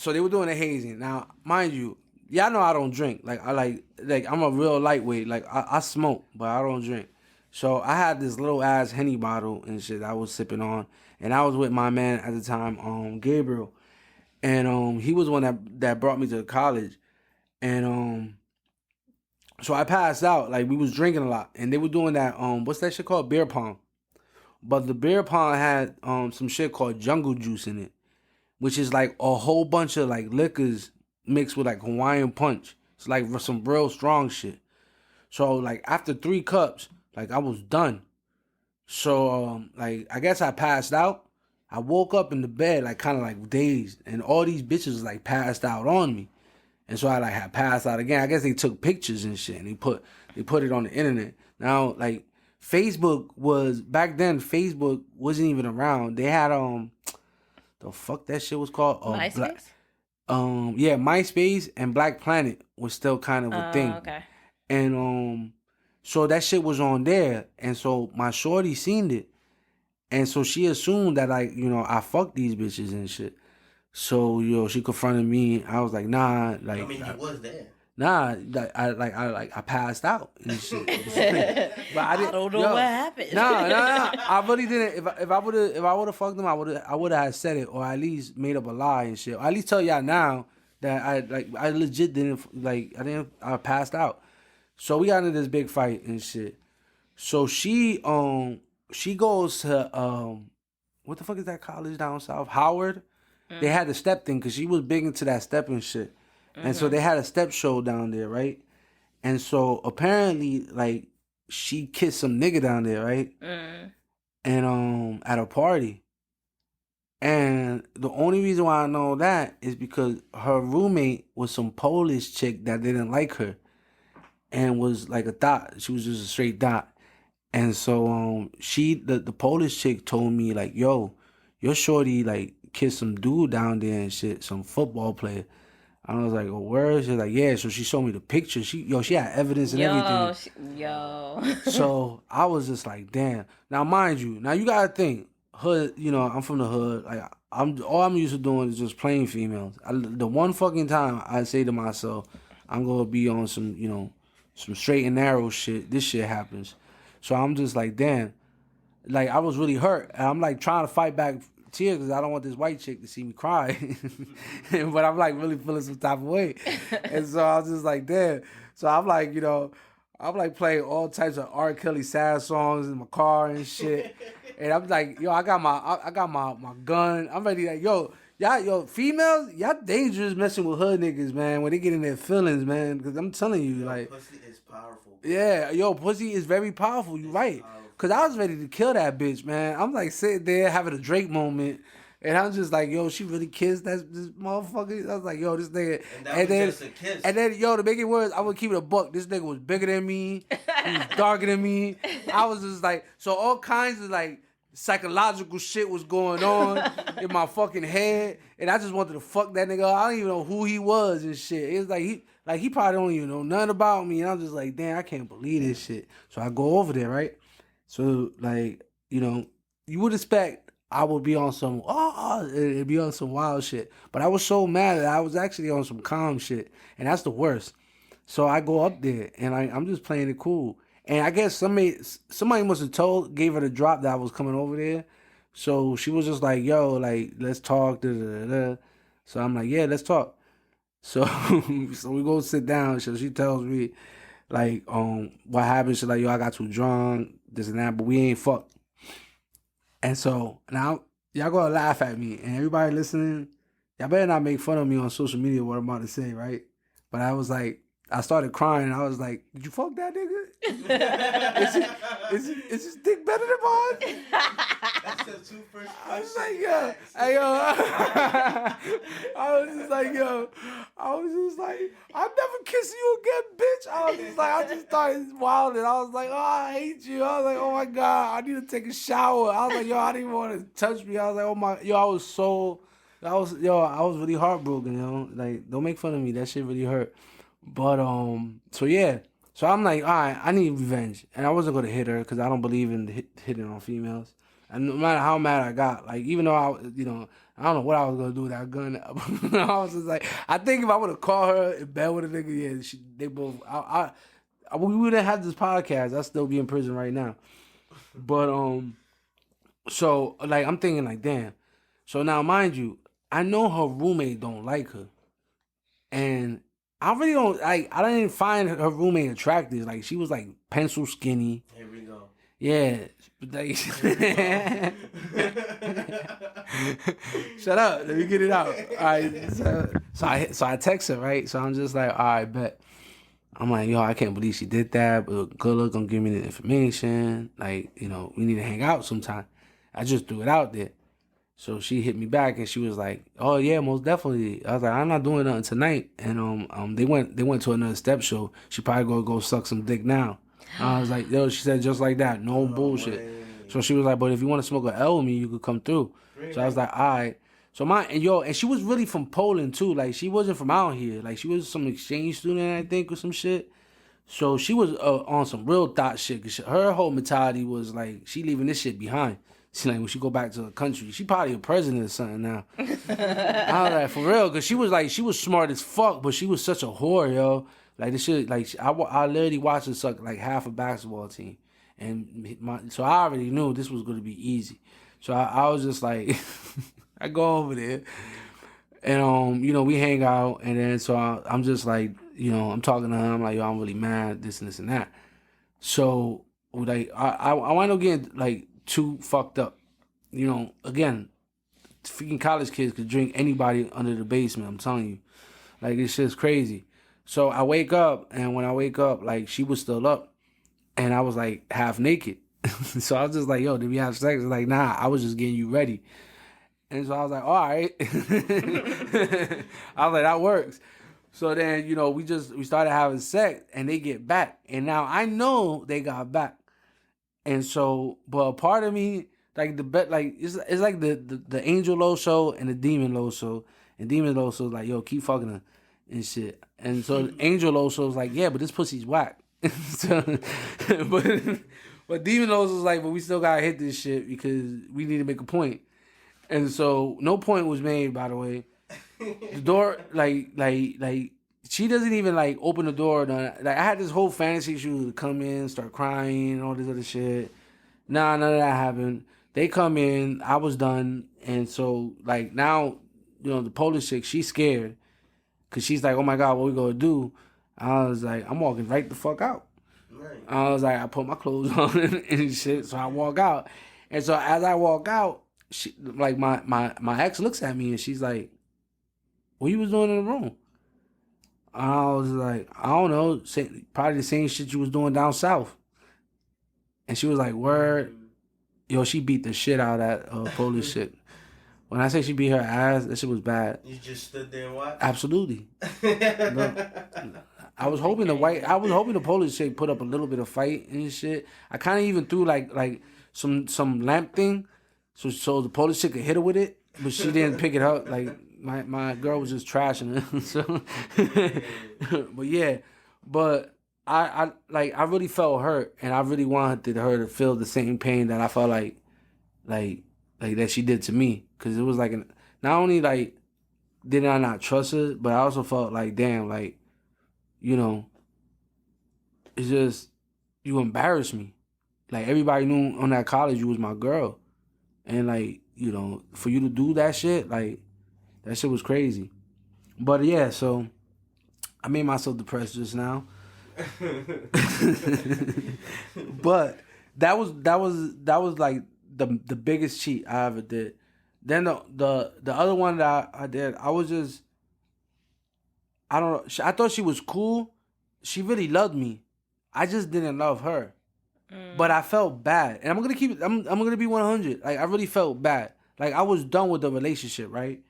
they were doing the hazing. Now, mind you, y'all know I don't drink. Like I like I'm a real lightweight. Like I smoke, but I don't drink. So I had this little ass Henny bottle and shit I was sipping on, and I was with my man at the time, Gabriel, and he was the one that brought me to college, and so I passed out. Like, we was drinking a lot, and they were doing that what's that shit called, beer pong, but the beer pong had some shit called jungle juice in it, which is like a whole bunch of like liquors mixed with like Hawaiian punch. It's like some real strong shit. So like after 3 cups, like I was done. So like I guess I passed out. I woke up in the bed like kind of like dazed, and all these bitches like passed out on me, and so I like had passed out again. I guess they took pictures and shit, and they put it on the internet. Now like Facebook was back then. Facebook wasn't even around. They had the fuck that shit was called MySpace. Yeah, MySpace and Black Planet was still kind of a thing. Okay. And so that shit was on there, and so my shorty seen it, and so she assumed that like, you know, I fucked these bitches and shit. So, you know, she confronted me. I was like, nah, like I mean, you was there. nah, like I passed out and shit. But I don't know what happened. Nah. I really didn't. If I would have fucked them, I would have said it, or at least made up a lie and shit. Or at least tell y'all now that I legit didn't, like, I passed out. So we got into this big fight and shit. So she goes to what the fuck is that college down south? Howard. They had the step thing because she was big into that step and shit. And so they had a step show down there, right? And so apparently, like, she kissed some nigga down there, right? And at a party. And the only reason why I know that is because her roommate was some Polish chick that didn't like her, and was like a thot. She was just a straight dot. And so the Polish chick told me like, yo, your shorty like kissed some dude down there and shit, some football player. I was like, oh, word? She's like, yeah. So she showed me the picture. She had evidence and everything. So I was just like, damn. Now, mind you, you gotta think, hood. You know, I'm from the hood. Like, all I'm used to doing is just playing females. The one fucking time I say to myself, I'm gonna be on some, you know, some straight and narrow shit. This shit happens. So I'm just like, damn. Like, I was really hurt. And I'm like trying to fight back tears because I don't want this white chick to see me cry. But I'm like really feeling some type of way. And so I was just like, damn. So I'm like, you know, I'm like playing all types of R. Kelly sad songs in my car and shit. And I'm like, yo, I got my gun. I'm ready. Like, yo, females, y'all dangerous messing with hood niggas, man. When they get in their feelings, man. Because I'm telling you, like, pussy is powerful. Yeah, yo, pussy is very powerful. You right. Because I was ready to kill that bitch, man. I'm like sitting there having a Drake moment. And I'm just like, yo, she really kissed this motherfucker. I was like, yo, this nigga. And that was just a kiss. And then, yo, to make it worse, I would keep it a buck. This nigga was bigger than me. He was darker than me. I was just like, so all kinds of like psychological shit was going on in my fucking head. And I just wanted to fuck that nigga. I don't even know who he was and shit. It was like he probably don't even know nothing about me. And I'm just like, damn, I can't believe this shit. So I go over there, right? So, like, you know, you would expect I would be on some, it'd be on some wild shit. But I was so mad that I was actually on some calm shit. And that's the worst. So I go up there and I'm just playing it cool. And I guess somebody must have gave her the drop that I was coming over there. So she was just like, yo, like, let's talk. Da, da, da, da. So I'm like, yeah, let's talk. So we go sit down. So she tells me, like, what happened. She's like, yo, I got too drunk, this and that, but we ain't fucked. And so now y'all gonna laugh at me, and everybody listening, y'all better not make fun of me on social media what I'm about to say, right? But I was like, I started crying, and I was like, did you fuck that nigga? Is his dick better than mine? That's the two first I was questions. like, yo, hey, yo. I was just like, yo. I was just like, I'm never kissing you again, bitch. I just started wilding. I was like, oh, I hate you. I was like, oh my God, I need to take a shower. I was like, yo, I didn't even want to touch me. I was like, oh my, yo, I was really heartbroken, you know. Like, don't make fun of me. That shit really hurt. But, so yeah. So I'm like, all right, I need revenge. And I wasn't going to hit her because I don't believe in hitting on females. And no matter how mad I got, like, even though I don't know what I was going to do with that gun. I was just like, I think if I would have called her in bed with a nigga, we wouldn't have this podcast. I'd still be in prison right now. But, so, like, I'm thinking, like, damn. So now, mind you, I know her roommate don't like her. And I really don't, like, I didn't find her roommate attractive. Like, she was, like, pencil skinny. Here we go. Yeah. Like, shut up. Let me get it out. All right. So I text her, right? So I'm just like, all right, bet. I'm like, yo, I can't believe she did that. But good luck on giving me the information. Like, you know, we need to hang out sometime. I just threw it out there. So she hit me back and she was like, "Oh yeah, most definitely." I was like, "I'm not doing nothing tonight." And they went to another step show. She probably gonna go suck some dick now. I was like, "Yo," she said just like that, no bullshit. Man. So she was like, "But if you want to smoke an L with me, you could come through." So I was like, "All right." So and she was really from Poland too. Like she wasn't from out here. Like she was some exchange student, I think, or some shit. So she was on some real thought shit. 'Cause her whole mentality was like, she leaving this shit behind. She like, when she go back to the country, she probably a president or something now. I was like, for real, because she was smart as fuck, but she was such a whore, yo. Like this shit, like I literally watched her suck like half a basketball team, and so I already knew this was going to be easy. So I was just like, I go over there, and you know, we hang out, and then so I'm just like, you know, I'm talking to her, I'm like, yo, I'm really mad, this and this and that. So like I wind up getting like too fucked up. You know, again, freaking college kids could drink anybody under the basement, I'm telling you. Like, it's just crazy. So I wake up, and when I wake up, like, she was still up, and I was, like, half naked. So I was just like, yo, did we have sex? Like, nah, I was just getting you ready. And so I was like, all right. I was like, that works. So then, you know, we started having sex, and they get back. And now I know they got back. And so, but a part of me, like it's like the Angel Loso and the Demon Loso, and Demon Loso's like, yo, keep fucking her and shit. And so Angel Loso's like, yeah, but this pussy's whack. So, but Demon Loso's like, but we still gotta hit this shit because we need to make a point. And so no point was made, by the way. The door, like she doesn't even like open the door. Like I had this whole fantasy she would come in, start crying, and all this other shit. Nah, none of that happened. They come in, I was done, and so like now, you know, the Polish chick, she's scared, cause she's like, oh my God, what we gonna do? I was like, I'm walking right the fuck out. Right. I was like, I put my clothes on and shit, so I walk out. And so as I walk out, she like my ex looks at me and she's like, "What you was doing in the room?" I was like, "I don't know, probably the same shit you was doing down south." And she was like, "Word." Yo, she beat the shit out of that Polish shit. When I say she beat her ass, that shit was bad. You just stood there and watched? Absolutely. I was hoping the Polish chick put up a little bit of fight and shit. I kind of even threw like some lamp thing, so the Polish chick could hit her with it, but she didn't pick it up. Like my girl was just trashing her. So, but yeah, but I really felt hurt, and I really wanted her to feel the same pain that I felt like that she did to me, because it was like not only like did I not trust her, but I also felt like, damn, like, you know, it's just, you embarrassed me. Like, everybody knew on that college you was my girl. And, like, you know, for you to do that shit, like, that shit was crazy. But, yeah, so I made myself depressed just now. But that was like the biggest cheat I ever did. Then the other one that I did, I was just, I don't know. I thought she was cool. She really loved me. I just didn't love her. But I felt bad, and I'm gonna keep it. I'm gonna be 100. Like, I really felt bad. Like, I was done with the relationship, right?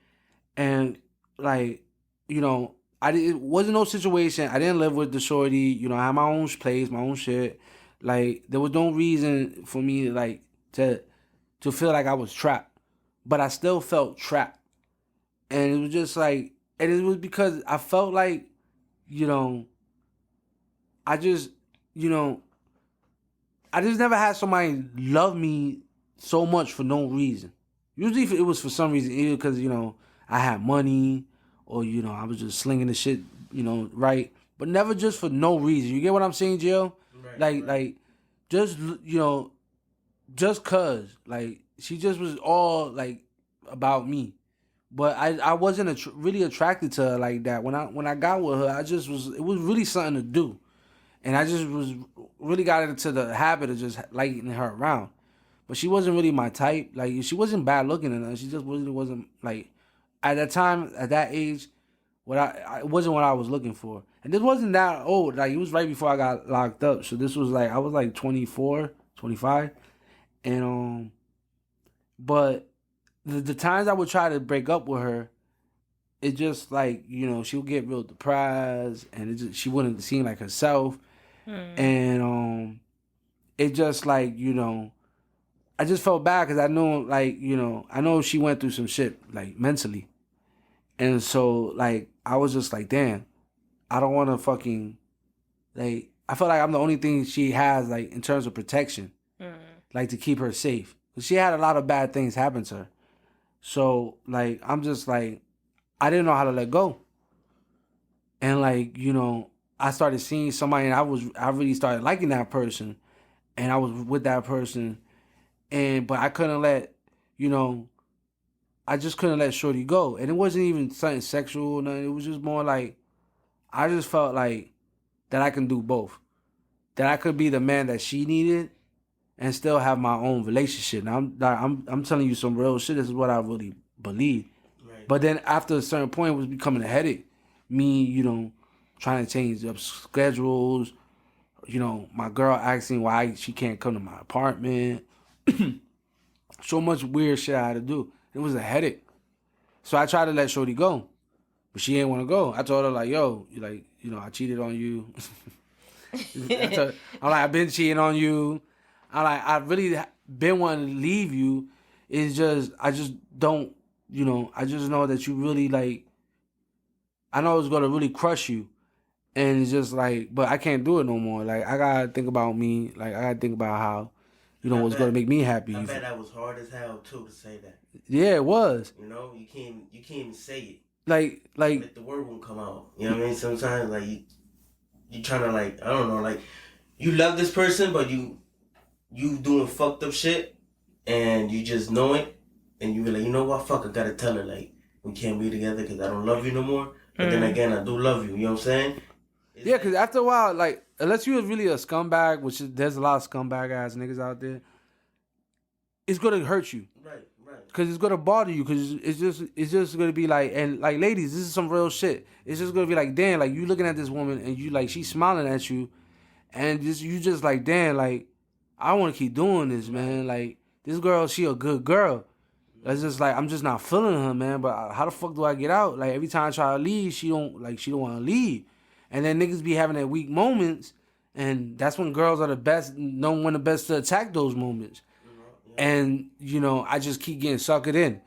And like, you know, it wasn't no situation. I didn't live with the shorty. You know, I had my own place, my own shit. Like, there was no reason for me like to feel like I was trapped. But I still felt trapped. And it was just like, and it was because I felt like, you know, I just never had somebody love me so much for no reason. Usually it was for some reason, either because, you know, I had money, or, you know, I was just slinging the shit, you know, right? But never just for no reason. You get what I'm saying, Jill? Right, like, just, you know, just cause, like, she just was all like about me, but I wasn't really attracted to her like that. When I got with her, it was really something to do, and I just was really got into the habit of just liking her around. But she wasn't really my type. Like, she wasn't bad looking enough. She just really wasn't, like, at that time, at that age, it wasn't what I was looking for. And this wasn't that old. Like, it was right before I got locked up. So this was like, I was like 24, 25. And, but the times I would try to break up with her, it just, like, you know, she would get real depressed, and she wouldn't seem like herself. And, it just, like, you know, I just felt bad because I know, like, you know, I know she went through some shit, like, mentally. And so, like, I was just like, damn, I don't want to fucking, like, I feel like I'm the only thing she has, like, in terms of protection, like, to keep her safe. Because she had a lot of bad things happen to her. So, like, I'm just like, I didn't know how to let go. And, like, you know, I started seeing somebody, and I really started liking that person. And I was with that person. But I couldn't let, you know, I just couldn't let Shorty go. And it wasn't even something sexual or nothing. It was just more like, I just felt like that I can do both. That I could be the man that she needed and still have my own relationship. Now, I'm telling you some real shit. This is what I really believe. Right. But then after a certain point, it was becoming a headache. Me, you know, trying to change up schedules. You know, my girl asking why she can't come to my apartment. So much weird shit I had to do. It was a headache. So I tried to let Shorty go, but she didn't want to go. I told her, like, yo, like, you know, I cheated on you. I'm like, I've been cheating on you. I'm like, I really been wanting to leave you. It's just, I just don't, you know, I just know that you really, like, I know it's going to really crush you. And it's just like, but I can't do it no more. Like, I got to think about me. Like, I got to think about how, you know, what's going to make me happy. I bet that was hard as hell, too, to say that. Yeah, it was. You know, you can't even say it. Like the word won't come out. You know what I mean? Sometimes, like, you trying to, like, I don't know, like, you love this person, but you doing fucked up shit, and you just know it, and you be like, you know what, fuck, I gotta tell her, like, we can't be together because I don't love you no more. But then again, I do love you. You know what I'm saying? Yeah, because after a while, like, unless you was really a scumbag, which is, there's a lot of scumbag ass niggas out there, it's gonna hurt you. Right. Cause it's gonna bother you. Cause it's just gonna be like, and like, ladies, this is some real shit. It's just gonna be like, damn, like you looking at this woman and you like she's smiling at you, and you just like, damn, like I want to keep doing this, man. Like this girl, she a good girl. It's just like I'm just not feeling her, man. But how the fuck do I get out? Like every time I try to leave, she don't want to leave, and then niggas be having their weak moments, and that's when girls are the best, know when the best to attack those moments. And, you know, I just keep getting suckered in.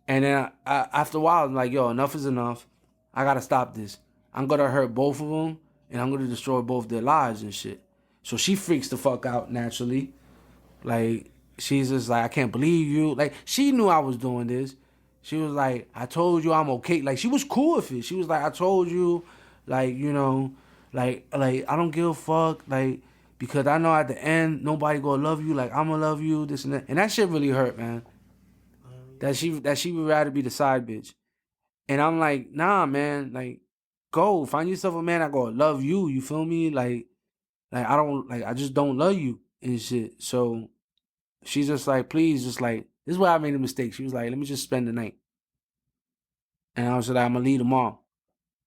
And then I, after a while, I'm like, yo, enough is enough. I got to stop this. I'm going to hurt both of them, and I'm going to destroy both their lives and shit. So she freaks the fuck out naturally. Like, she's just like, I can't believe you. Like, she knew I was doing this. She was like, I told you I'm okay. Like, she was cool with it. She was like, I told you, like, you know, like I don't give a fuck. Like, because I know at the end, nobody gonna love you like I'm gonna love you, this and that. And that shit really hurt, man. That she would rather be the side bitch. And I'm like, nah, man, like, go, find yourself a man that gonna love you, you feel me? Like I just don't love you and shit. So she's just like, please, just like, this is where I made a mistake. She was like, let me just spend the night. And I was like, I'm gonna leave tomorrow.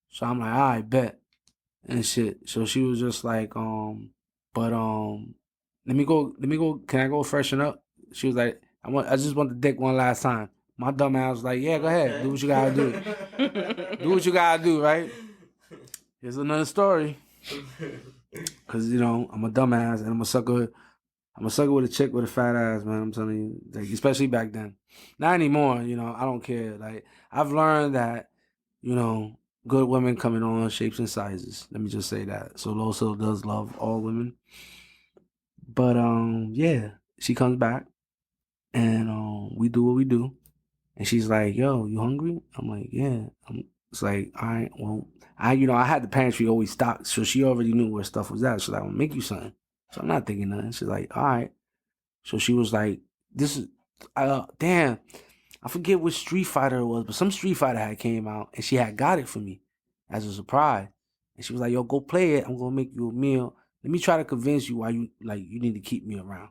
So I'm like, all right, bet. And shit. So she was just like, let me go. Can I go freshen up? She was like, I just want the dick one last time. My dumb ass was like, yeah, go ahead. Do what you gotta do. Do what you gotta do, right? Here's another story. Cause, you know, I'm a dumb ass and I'm a sucker with a chick with a fat ass, man. I'm telling you. Like, especially back then. Not anymore, you know, I don't care. Like, I've learned that, you know, good women come in all shapes and sizes. Let me just say that. So Loso does love all women. But yeah, she comes back and we do what we do. And she's like, yo, you hungry? I'm like, yeah. It's like, all right, well, I had the pantry always stocked, so she already knew where stuff was at. She's like, I'm gonna make you something. So I'm not thinking nothing. She's like, all right. So she was like, this is damn. I forget which Street Fighter it was, but some Street Fighter had came out and she had got it for me as a surprise. And she was like, yo, go play it. I'm going to make you a meal. Let me try to convince you why you need to keep me around.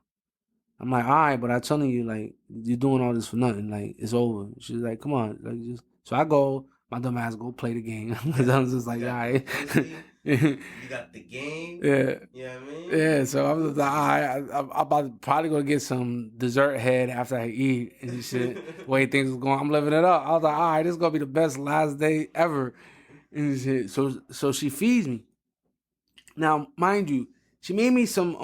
I'm like, all right, but I'm telling you, like, you're doing all this for nothing. Like, it's over. She's like, come on. Like, just. So I go, my dumb ass go play the game. Because I was just like, all right. You got the game. Yeah. You know what I mean? Yeah, so I was like, all right, I'm about probably going to get some dessert head after I eat and shit. The way things was going, I'm living it up. I was like, all right, this is going to be the best last day ever. And shit. So she feeds me. Now, mind you, she made me some,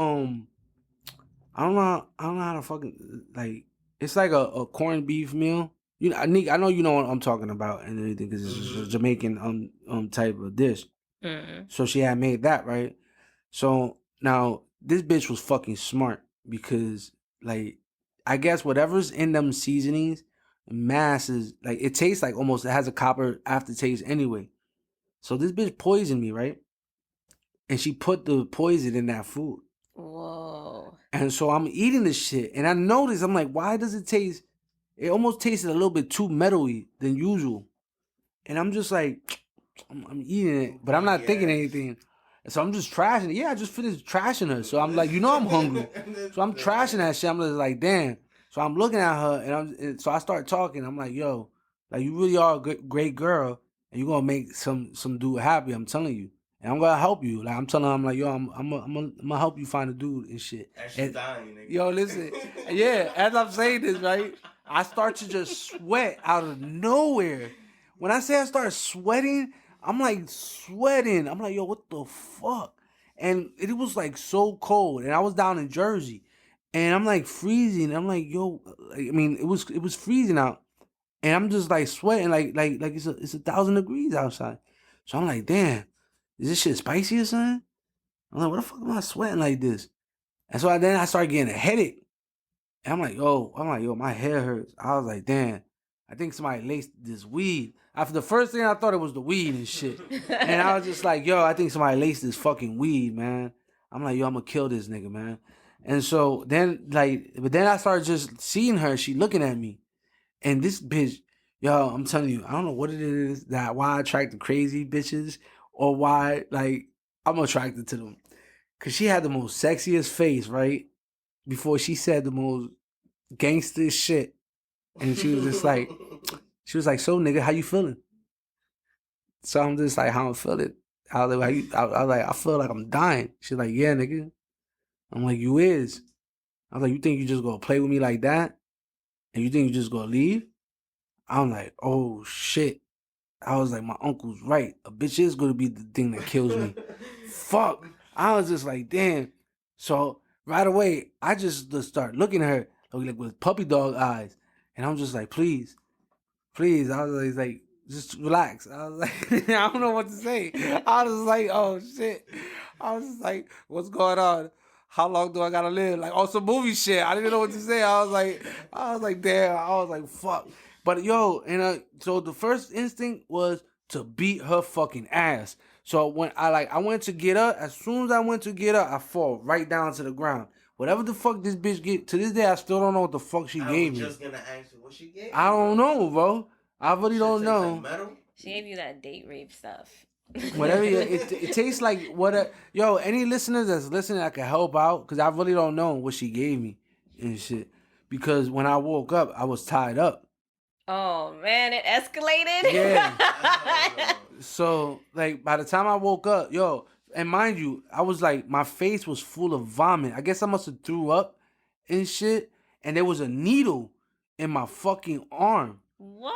I don't know how to fucking, like, it's like a corned beef meal. You know, I know you know what I'm talking about and everything because it's a Jamaican type of dish. Mm-hmm. So she had made that, right? So now this bitch was fucking smart because, like, I guess whatever's in them seasonings, masses, like, it tastes like almost, it has a copper aftertaste anyway. So this bitch poisoned me, right? And she put the poison in that food. Whoa. And so I'm eating this shit. And I noticed, I'm like, why does it taste, it almost tasted a little bit too metally than usual. And I'm just like, I'm eating it, but I'm not thinking anything. So I'm just trashing it. Yeah, I just finished trashing her. So I'm like, you know I'm hungry. So I'm trashing that shit. I'm just like, damn. So I'm looking at her, and so I start talking. I'm like, yo, like, you really are a great girl, and you're going to make some dude happy, I'm telling you. And I'm going to help you. Like, I'm telling her, I'm like, yo, I'm going to help you find a dude and shit. She's dying, nigga. Yo, listen. Yeah, as I'm saying this, right, I start to just sweat out of nowhere. When I say I start sweating, I'm like sweating. I'm like, yo, what the fuck? And it was like so cold. And I was down in Jersey. And I'm like freezing. I'm like, yo, I mean, it was freezing out. And I'm just like sweating like it's 1,000 degrees outside. So I'm like, damn, is this shit spicy or something? I'm like, what the fuck am I sweating like this? And so then I started getting a headache. And I'm like, yo, my hair hurts. I was like, damn, I think somebody laced this weed. After the first thing I thought it was the weed and shit. And I was just like, yo, I think somebody laced this fucking weed, man. I'm like, yo, I'm gonna kill this nigga, man. And so then, but then I started just seeing her, she looking at me. And this bitch, yo, I'm telling you, I don't know what it is, why I attract the crazy bitches or why, like, I'm attracted to them. Cause she had the most sexiest face, right? Before she said the most gangster shit. And she was just like, so nigga, how you feeling? So I'm just like, how I'm feeling? I was like, I feel like I'm dying. She's like, yeah, nigga. I'm like, you is. I was like, you think you just gonna play with me like that? And you think you just gonna leave? I'm like, oh shit. I was like, my uncle's right. A bitch is gonna be the thing that kills me. Fuck. I was just like, damn. So right away, I just start looking at her like with puppy dog eyes. And I'm just like, please. I was like, just relax. I was like, I don't know what to say. I was like, oh shit. I was just like, what's going on? How long do I gotta live? Like, on some movie shit. I didn't know what to say. I was like, damn. I was like, fuck. But yo, and so the first instinct was to beat her fucking ass. So when I went to get up, as soon as I went to get up, I fall right down to the ground. Whatever the fuck this bitch get, to this day, I still don't know what the fuck she gave me. I was just gonna ask you what she gave. I don't know, bro. I really don't know. Like metal? She gave you that date rape stuff. Whatever it tastes like. Yo, any listeners that's listening that can help out, because I really don't know what she gave me and shit. Because when I woke up, I was tied up. Oh man, it escalated. Yeah. So like by the time I woke up, yo, and mind you, I was like, my face was full of vomit. I guess I must have threw up and shit, and there was a needle in my fucking arm. What?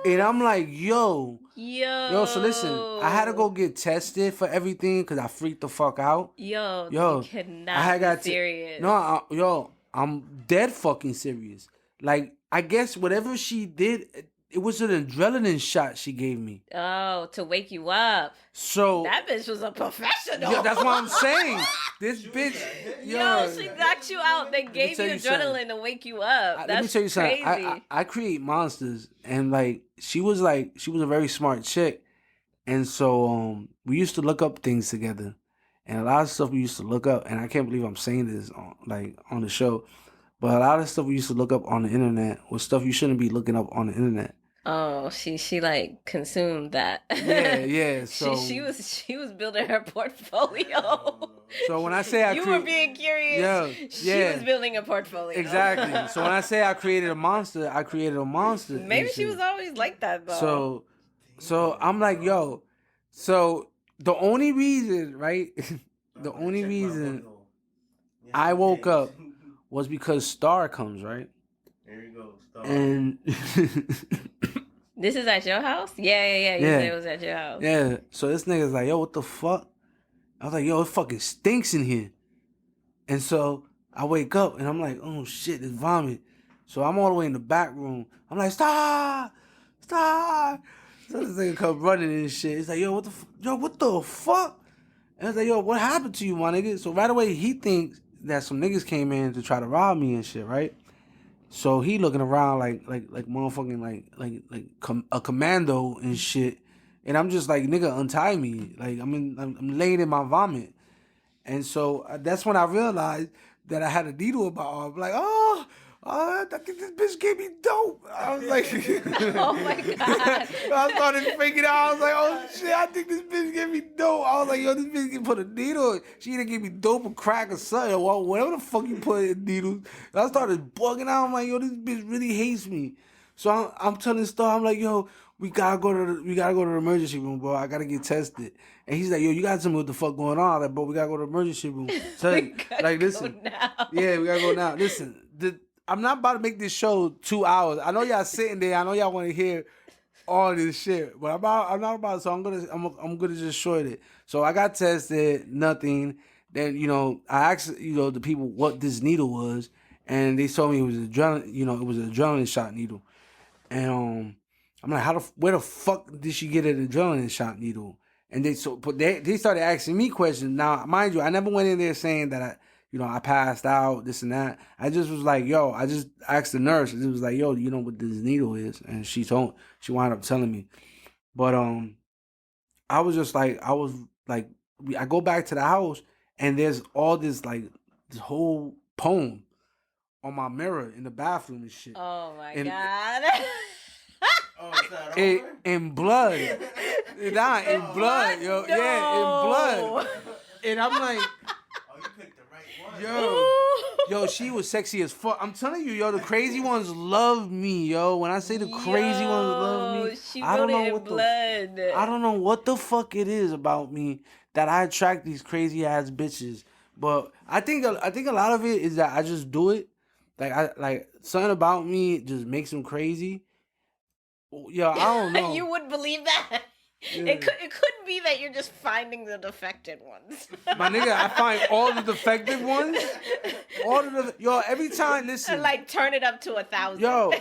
And I'm like, yo. So listen, I had to go get tested for everything because I freaked the fuck out. Yo, you cannot I had got serious. I'm dead fucking serious. Like, I guess whatever she did, it was an adrenaline shot she gave me. Oh, to wake you up. So that bitch was a professional. Yeah, that's what I'm saying. This bitch, yo, she knocked you out. They gave you adrenaline to wake you up. That's let me tell you crazy. something. I create monsters, and like she was a very smart chick, and so we used to look up things together, and a lot of stuff we used to look up, and I can't believe I'm saying this on the show, but a lot of stuff we used to look up on the internet was stuff you shouldn't be looking up on the internet. Oh, she like consumed that. Yeah. So she was building her portfolio. So when I say you were being curious, she was building a portfolio. Exactly. So when I say I created a monster, I created a monster. Maybe she was always like that though. So I'm like, yo. So the only reason, right? The only reason I woke up was because Star comes, right? There you go, Star. And this is at your house? Yeah. You said it was at your house. Yeah. So this nigga's like, yo, what the fuck? I was like, yo, it fucking stinks in here. And so I wake up and I'm like, oh shit, it's vomit. So I'm all the way in the back room. I'm like, stop. So this nigga come running and shit. He's like, yo, what the fuck? And I was like, yo, what happened to you, my nigga? So right away he thinks that some niggas came in to try to rob me and shit, right? So he looking around like motherfucking like a commando and shit, and I'm just like, nigga, untie me. Like I'm laying in my vomit, and so that's when I realized that I had a needle in my arm. Like, I think this bitch gave me dope. I was like, oh my God. I started freaking out. I was like, oh shit, I think this bitch gave me dope. I was like, yo, this bitch can put a needle in. She either gave me dope or crack or something, or whatever the fuck you put in needles. And I started bugging out. I'm like, yo, this bitch really hates me. So I'm telling Star, I'm like, yo, we gotta go to the emergency room, bro. I gotta get tested. And he's like, yo, you gotta tell me what the fuck going on. I'm like, bro, we gotta go to the emergency room. So like, listen, yeah, we gotta go now. Listen, I'm not about to make this show 2 hours. I know y'all sitting there. I know y'all want to hear all this shit, but I'm not about. So I'm gonna just short it. So I got tested, nothing. Then I asked the people what this needle was, and they told me it was adrenaline. It was an adrenaline shot needle. And I'm like, where the fuck did she get an adrenaline shot needle? And they started asking me questions. Now, mind you, I never went in there saying that I passed out, this and that. I just was like, yo, I just asked the nurse. It was like, yo, you know what this needle is? And she wound up telling me. But I go back to the house and there's all this this whole poem on my mirror in the bathroom and shit. Oh my God. Oh, it's not It, over? in blood. Nah, in blood, yo. No. Yeah, in blood. And I'm like, Oh, you picked the right one. yo, she was sexy as fuck. I'm telling you, yo, the crazy ones love me, yo. When I say the crazy ones love me, She I don't wrote know it in what blood. I don't know what the fuck it is about me that I attract these crazy ass bitches. But I think a lot of it is that I just do it. Like something about me just makes them crazy. Yo, I don't know. You would believe that? Yeah. It couldn't be that you're just finding the defected ones. My nigga, I find all the defective ones. Yo, every time, listen. Like turn it up to 1,000. Yo,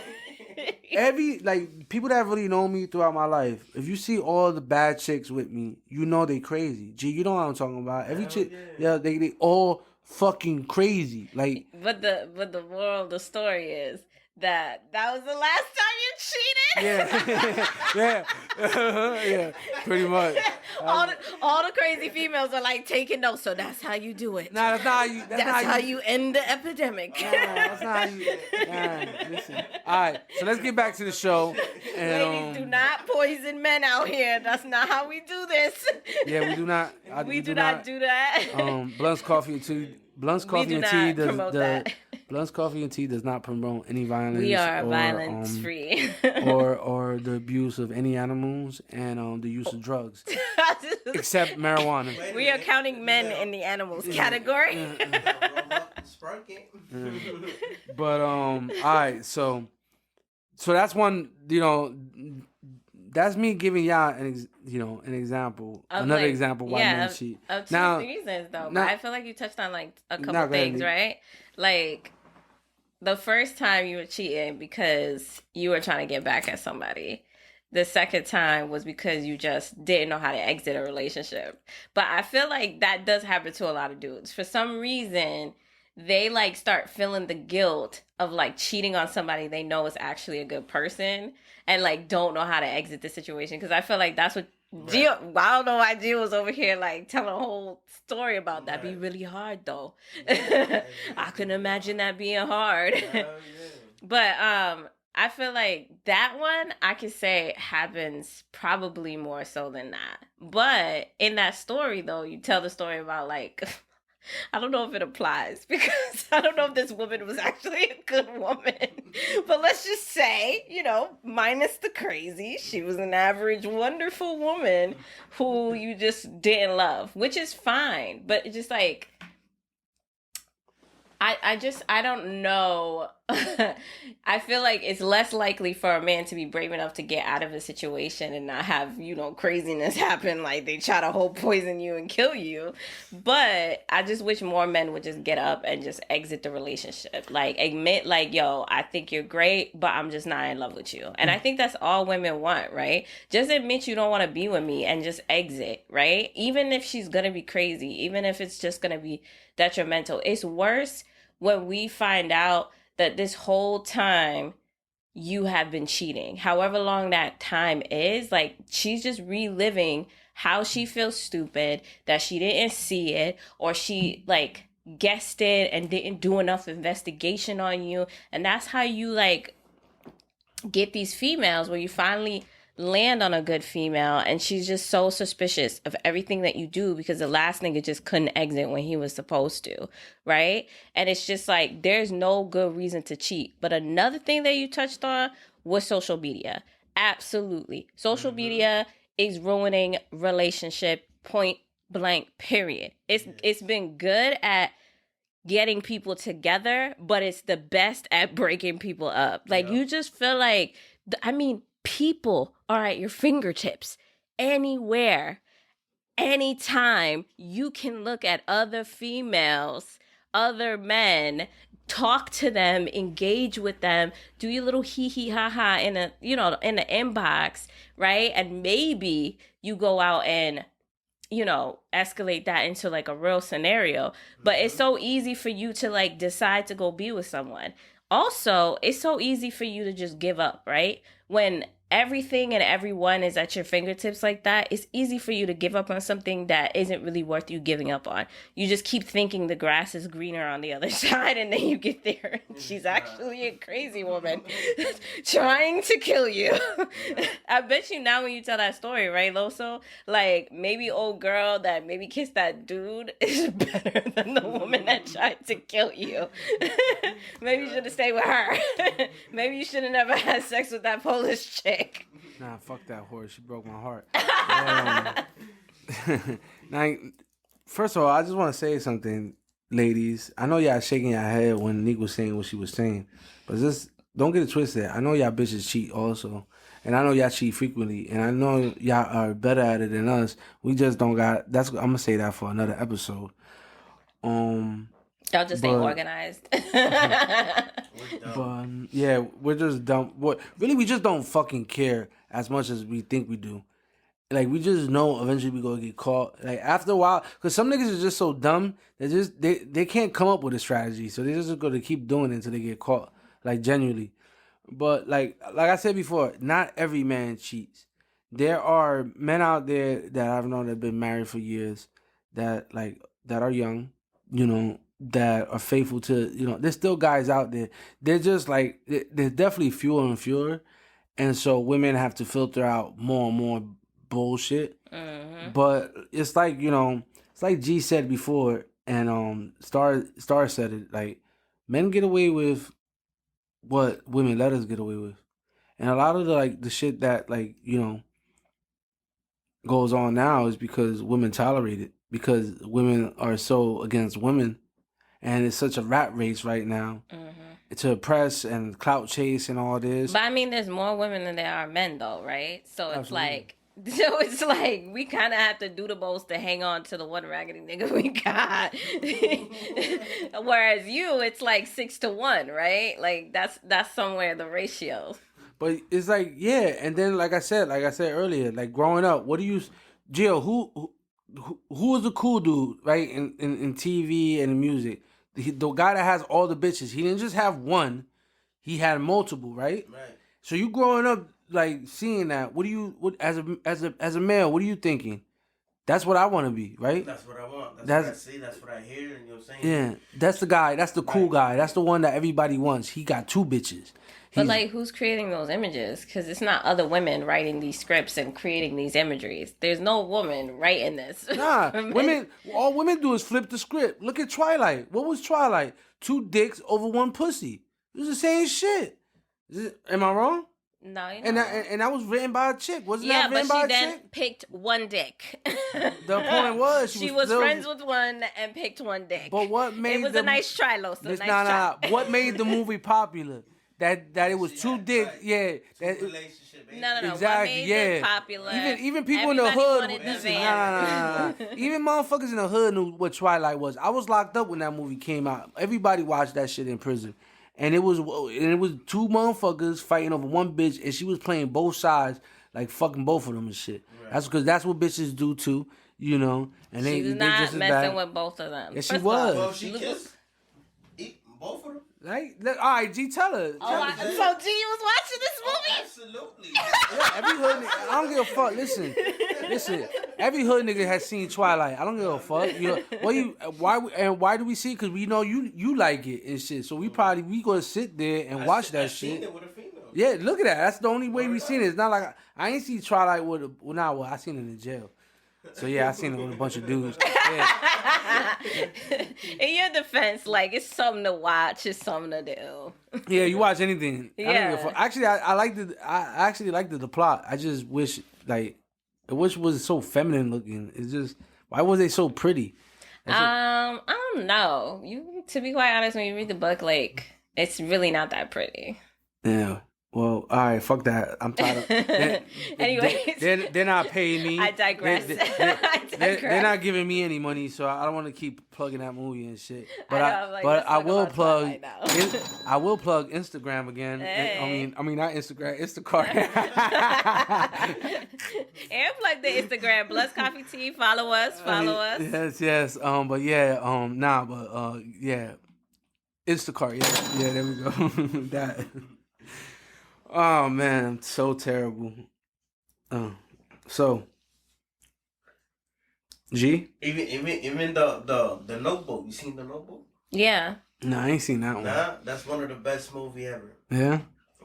like people that really know me throughout my life, if you see all the bad chicks with me, you know they crazy. G, you know what I'm talking about. Every chick, yeah, they all fucking crazy. Like, but the moral of the story is that was the last time you cheated. yeah, yeah, pretty much. all the crazy females are like taking notes. So that's how you do it. Nah, that's not how you. That's how you end the epidemic. Nah, that's not how you. Nah, listen. All right, so let's get back to the show. And, Ladies, do not poison men out here. That's not how we do this. Yeah, we do not. We do not do that. Bluntz Coffee and Tea. Bluntz Coffee and Tea does Bluntz Coffee and Tea does not promote any violence. We are violence free. or the abuse of any animals and the use of drugs, except marijuana. We are counting men in the animals category. Spark it. But all right, so that's one. That's me giving y'all an example, another example why men cheat. Of two reasons though. But I feel like you touched on like a couple things, right? Like the first time you were cheating because you were trying to get back at somebody. The second time was because you just didn't know how to exit a relationship. But I feel like that does happen to a lot of dudes. For some reason, they like start feeling the guilt of like cheating on somebody they know is actually a good person and like don't know how to exit the situation. Because I feel like that's what Gio, I don't know why Gio was over here like telling a whole story about that. Be really hard though. I couldn't imagine that being hard. But I feel like that one I could say happens probably more so than that. But in that story though, you tell the story about like I don't know if it applies because I don't know if this woman was actually a good woman. But let's just say, minus the crazy, she was an average, wonderful woman who you just didn't love, which is fine. But it's just like, I don't know. I feel like it's less likely for a man to be brave enough to get out of a situation and not have, craziness happen. Like they try to whole poison you and kill you. But I just wish more men would just get up and just exit the relationship. Like admit like, yo, I think you're great, but I'm just not in love with you. And I think that's all women want, right? Just admit you don't want to be with me and just exit, right? Even if she's going to be crazy, even if it's just going to be detrimental. It's worse when we find out that this whole time you have been cheating. However long that time is, like she's just reliving how she feels stupid, that she didn't see it, or she like guessed it and didn't do enough investigation on you. And that's how you like get these females where you finally land on a good female and she's just so suspicious of everything that you do because the last nigga just couldn't exit when he was supposed to, right? And it's just like there's no good reason to cheat. But another thing that you touched on was social media. Absolutely. Social media is ruining relationship, point blank, period. It's been good at getting people together, but it's the best at breaking people up. Like you just feel like, people are at your fingertips anywhere, anytime. You can look at other females, other men, talk to them, engage with them, do your little hee ha ha in the inbox, right? And maybe you go out and escalate that into like a real scenario. But it's so easy for you to like decide to go be with someone. Also, it's so easy for you to just give up, right? When everything and everyone is at your fingertips like that, it's easy for you to give up on something that isn't really worth you giving up on. You just keep thinking the grass is greener on the other side, and then you get there and she's actually a crazy woman trying to kill you. I bet you now when you tell that story, right, Loso? Like, maybe old girl that maybe kissed that dude is better than the woman that tried to kill you. Maybe you should have stayed with her. Maybe you should have never had sex with that Polish chick. Nah, fuck that horse. She broke my heart. Now, first of all, I just want to say something, ladies. I know y'all shaking your head when Nick was saying what she was saying, but just don't get it twisted. I know y'all bitches cheat also, and I know y'all cheat frequently, and I know y'all are better at it than us. We just don't got. I'm gonna say that for another episode. Y'all just ain't organized. But yeah, we're just dumb. Really, we just don't fucking care as much as we think we do. Like, we just know eventually we gonna get caught. Like, after a while, because some niggas are just so dumb, they can't come up with a strategy, so they're just gonna keep doing it until they get caught. Like, genuinely. But like I said before, not every man cheats. There are men out there that I've known that have been married for years that are young, that are faithful to, there's still guys out there. They're just like, there's definitely fewer and fewer. And so women have to filter out more and more bullshit. Mm-hmm. But it's like, it's like G said before, and Star said it, like, men get away with what women let us get away with. And a lot of the shit that, goes on now is because women tolerate it. Because women are so against women. And it's such a rat race right now to oppress and clout chase and all this. But I mean, there's more women than there are men, though, right? So it's like we kind of have to do the most to hang on to the one raggedy nigga we got. Whereas it's like 6-1, right? Like that's somewhere the ratio. But it's like, yeah, and then like I said earlier, like growing up, Gio, who was the cool dude, right, in TV and in music? The guy that has all the bitches. He didn't just have one; he had multiple, right? Right. So you growing up, like seeing that, as a male, what are you thinking? That's what I want to be, right? That's what I want. That's what I see. That's what I hear. And what I'm saying? Yeah, that's the guy. That's the cool guy. That's the one that everybody wants. He got 2 bitches. But who's creating those images? Because it's not other women writing these scripts and creating these imageries. There's no woman writing this. Nah, women. All women do is flip the script. Look at Twilight. What was Twilight? 2 dicks over 1 pussy. It was the same shit. Am I wrong? No, you're not. And that was written by a chick. Wasn't that written by a chick? Yeah, but she then picked 1 dick. The point was she was friends with one and picked 1 dick. But what made it was a nice try, Loso. What made the movie popular? That it was 2 dicks. Right. Yeah. That, relationship. No. Exactly. What made it popular? Even people in the hood. Nah. Even motherfuckers in the hood knew what Twilight was. I was locked up when that movie came out. Everybody watched that shit in prison. And it was 2 motherfuckers fighting over 1 bitch, and she was playing both sides, like fucking both of them and shit. Right. That's because that's what bitches do too, And she was not just messing with both of them. Yeah, she was. Well, she kissed both of them. Right? All right, G, tell her. So G was watching this movie? Absolutely. Yeah, every hood nigga. I don't give a fuck. Listen. Every hood nigga has seen Twilight. I don't give a fuck. Why do we see it? Because we know you like it and shit. So we gonna sit there and watch that shit. Seen it with a female. Yeah, look at that. That's the only way we seen it. It's not like I ain't seen Twilight with I seen it in jail. So yeah, I seen it with a bunch of dudes. Yeah. In your defense, it's something to watch, it's something to do. Yeah, you watch anything. Yeah. Actually, I actually liked the plot. I just wish it was so feminine looking. It's just, why was they so pretty? I don't know. To be quite honest, when you read the book, it's really not that pretty. Yeah. Well, all right, fuck that. I'm tired of Anyways. They're not paying me. I digress. They're not giving me any money, so I don't want to keep plugging that movie and shit. But I will plug I will plug Instagram again. Hey. I mean not Instagram, Instacart. And plug the Instagram, Bluntz Koffee Tea. Follow us. Yes. Instacart, yeah, there we go. That. Oh man, so terrible. So G? Even the Notebook. You seen the Notebook? Yeah. No, I ain't seen that one. Nah, that's one of the best movie ever. Yeah.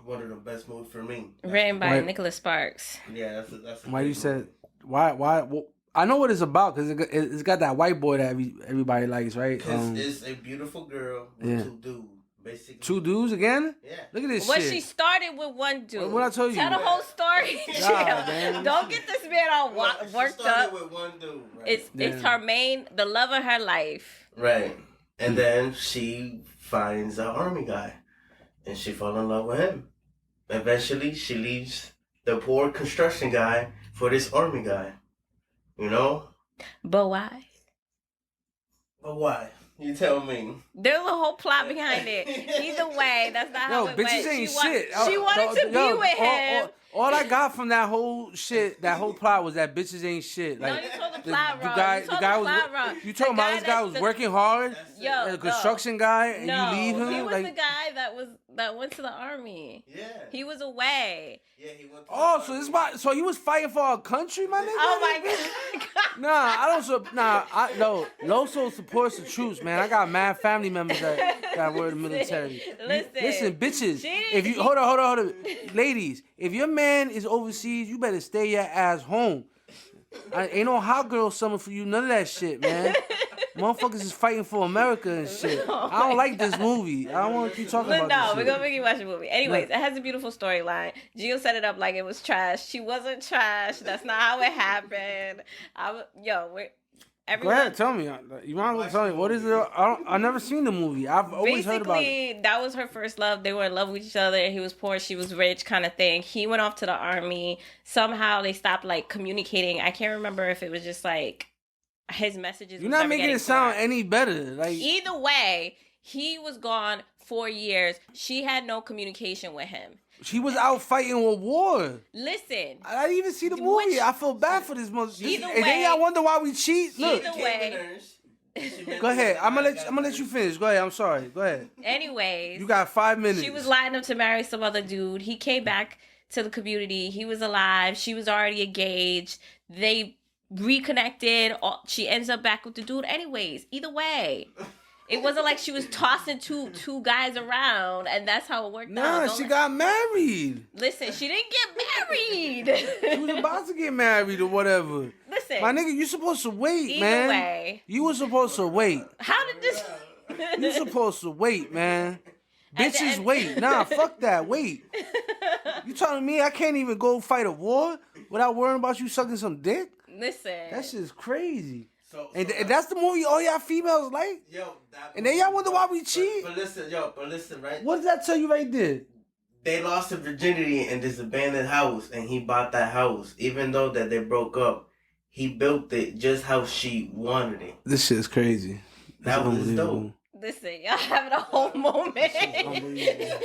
One of the best movies for me. Written by Why- Nicholas Sparks. Yeah, that's. Why you said why? Well, I know what it's about because it's got that white boy that everybody likes, right? Because it's a beautiful girl with Yeah. 2 dudes, basically. 2 dudes again? Yeah. Look at this Well, shit. she started with one dude. What I told you? Tell the whole story. God, man. Don't get this man all She worked started up. with one dude, right? It's her the love of her life. Right. And then she finds an army guy. And she falls in love with him. Eventually, she leaves the poor construction guy for this army guy. You know? But why? But why? You tell me. There's a whole plot behind it. Either way, that's not how Yo, it bitches went. ain't She shit. She wanted to be with him. All I got from that whole shit, that whole plot was that bitches ain't shit. No, Like you told the plot wrong. guy, You told the guy the was. plot wrong. You The talking about guy this guy that's was the- working hard, Yo, a construction guy, and no, you leave him? he was like, the guy that went to the army. Yeah. He was away. Yeah, he went to oh, the so army. this why? So he was fighting for our country, my nigga. Oh my god. Nah, I don't. No, Loso supports the troops, man. I got mad family members that were in the military. Listen, bitches. If you hold on, ladies. If your man is overseas, you better stay your ass home. Ain't no hot girl summer for you. None of that shit, man. Motherfuckers is fighting for America and shit. I don't like this movie. I don't want to keep talking But about no, this we're shit. gonna make you watch the movie. Anyways, it has a beautiful storyline. Gio set it up like it was trash. She wasn't trash. That's not how it happened. Go Everyone, ahead, tell me. You might as well tell me what is it? I never seen the movie. I've always heard about it. basically, that was her first love. They were in love with each other. He was poor, she was rich, kind of thing. He went off to the army. Somehow they stopped like communicating. I can't remember if it was just like his messages. You're was not never making getting it sound to her. any better. Like Either way, he was gone 4 years. She had no communication with him. she was out fighting a war. Listen, I didn't even see the movie. Which- I feel bad for this mother. Either And then way- y'all wonder why we cheat. Look, either way. go ahead. I'm gonna let you finish. Go ahead. I'm sorry. Go ahead. Anyways, You got 5 minutes. she was lining up to marry some other dude. He came back to the community. He was alive. She was already engaged. They reconnected. She ends up back with the dude. Anyways, either way, it wasn't like she was tossing two guys around, and that's how it worked out. Nah, Don't she let- got married. Listen, she didn't get She was married. about to get married or whatever. Listen, My nigga, you supposed to wait, either man. way, You were supposed to wait. how did this? You supposed to wait, man. At the Bitches end- wait. Nah, fuck that. Wait. You telling me I can't even go fight a war without worrying about you sucking some dick? Listen, That shit's crazy. So And that's the movie all y'all females like? yo, And then y'all wonder why we cheat? But listen, right? What does that tell you right there? They lost their virginity in this abandoned house, and he bought that house. Even though that they broke up, he built it just how she wanted it. This shit's crazy. That was dope. listen, y'all having a whole moment. unbelievable.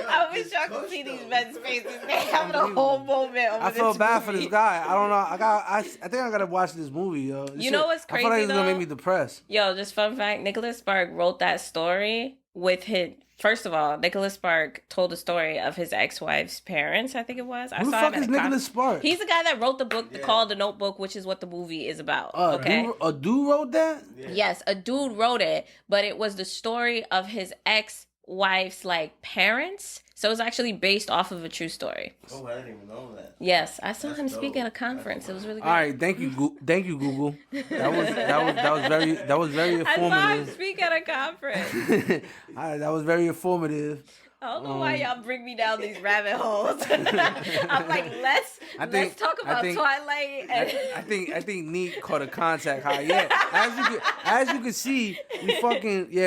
I wish y'all could see these men's faces. They having a whole moment over I feel this bad for movie. this guy. I don't know. I think I gotta watch this movie, yo. This You know shit- what's I feel like crazy, it's gonna make though? me depressed. Yo, just fun fact, Nicholas Spark wrote that story with his... First of all, Nicholas Spark told the story of his ex-wife's parents, I think it was. I Who the saw fuck him is at a Nicholas Spark? He's the guy that wrote the book Yeah. called The Notebook, which is what the movie is about. Okay? A dude wrote that? Yeah. Yes, a dude wrote it, but it was the story of his ex-wife's like parents. So it's actually based off of a true story. Oh, I didn't even know that. Yes, I saw That's him speak dope. at a conference. It was really good. All right, thank you, thank you, Google. That was very I saw him informative. speak at a conference. All right, that was very informative. I don't know why y'all bring me down these rabbit holes. I'm like, let's talk about Twilight. And... I think Neat caught a contact high. Yeah, as you can see,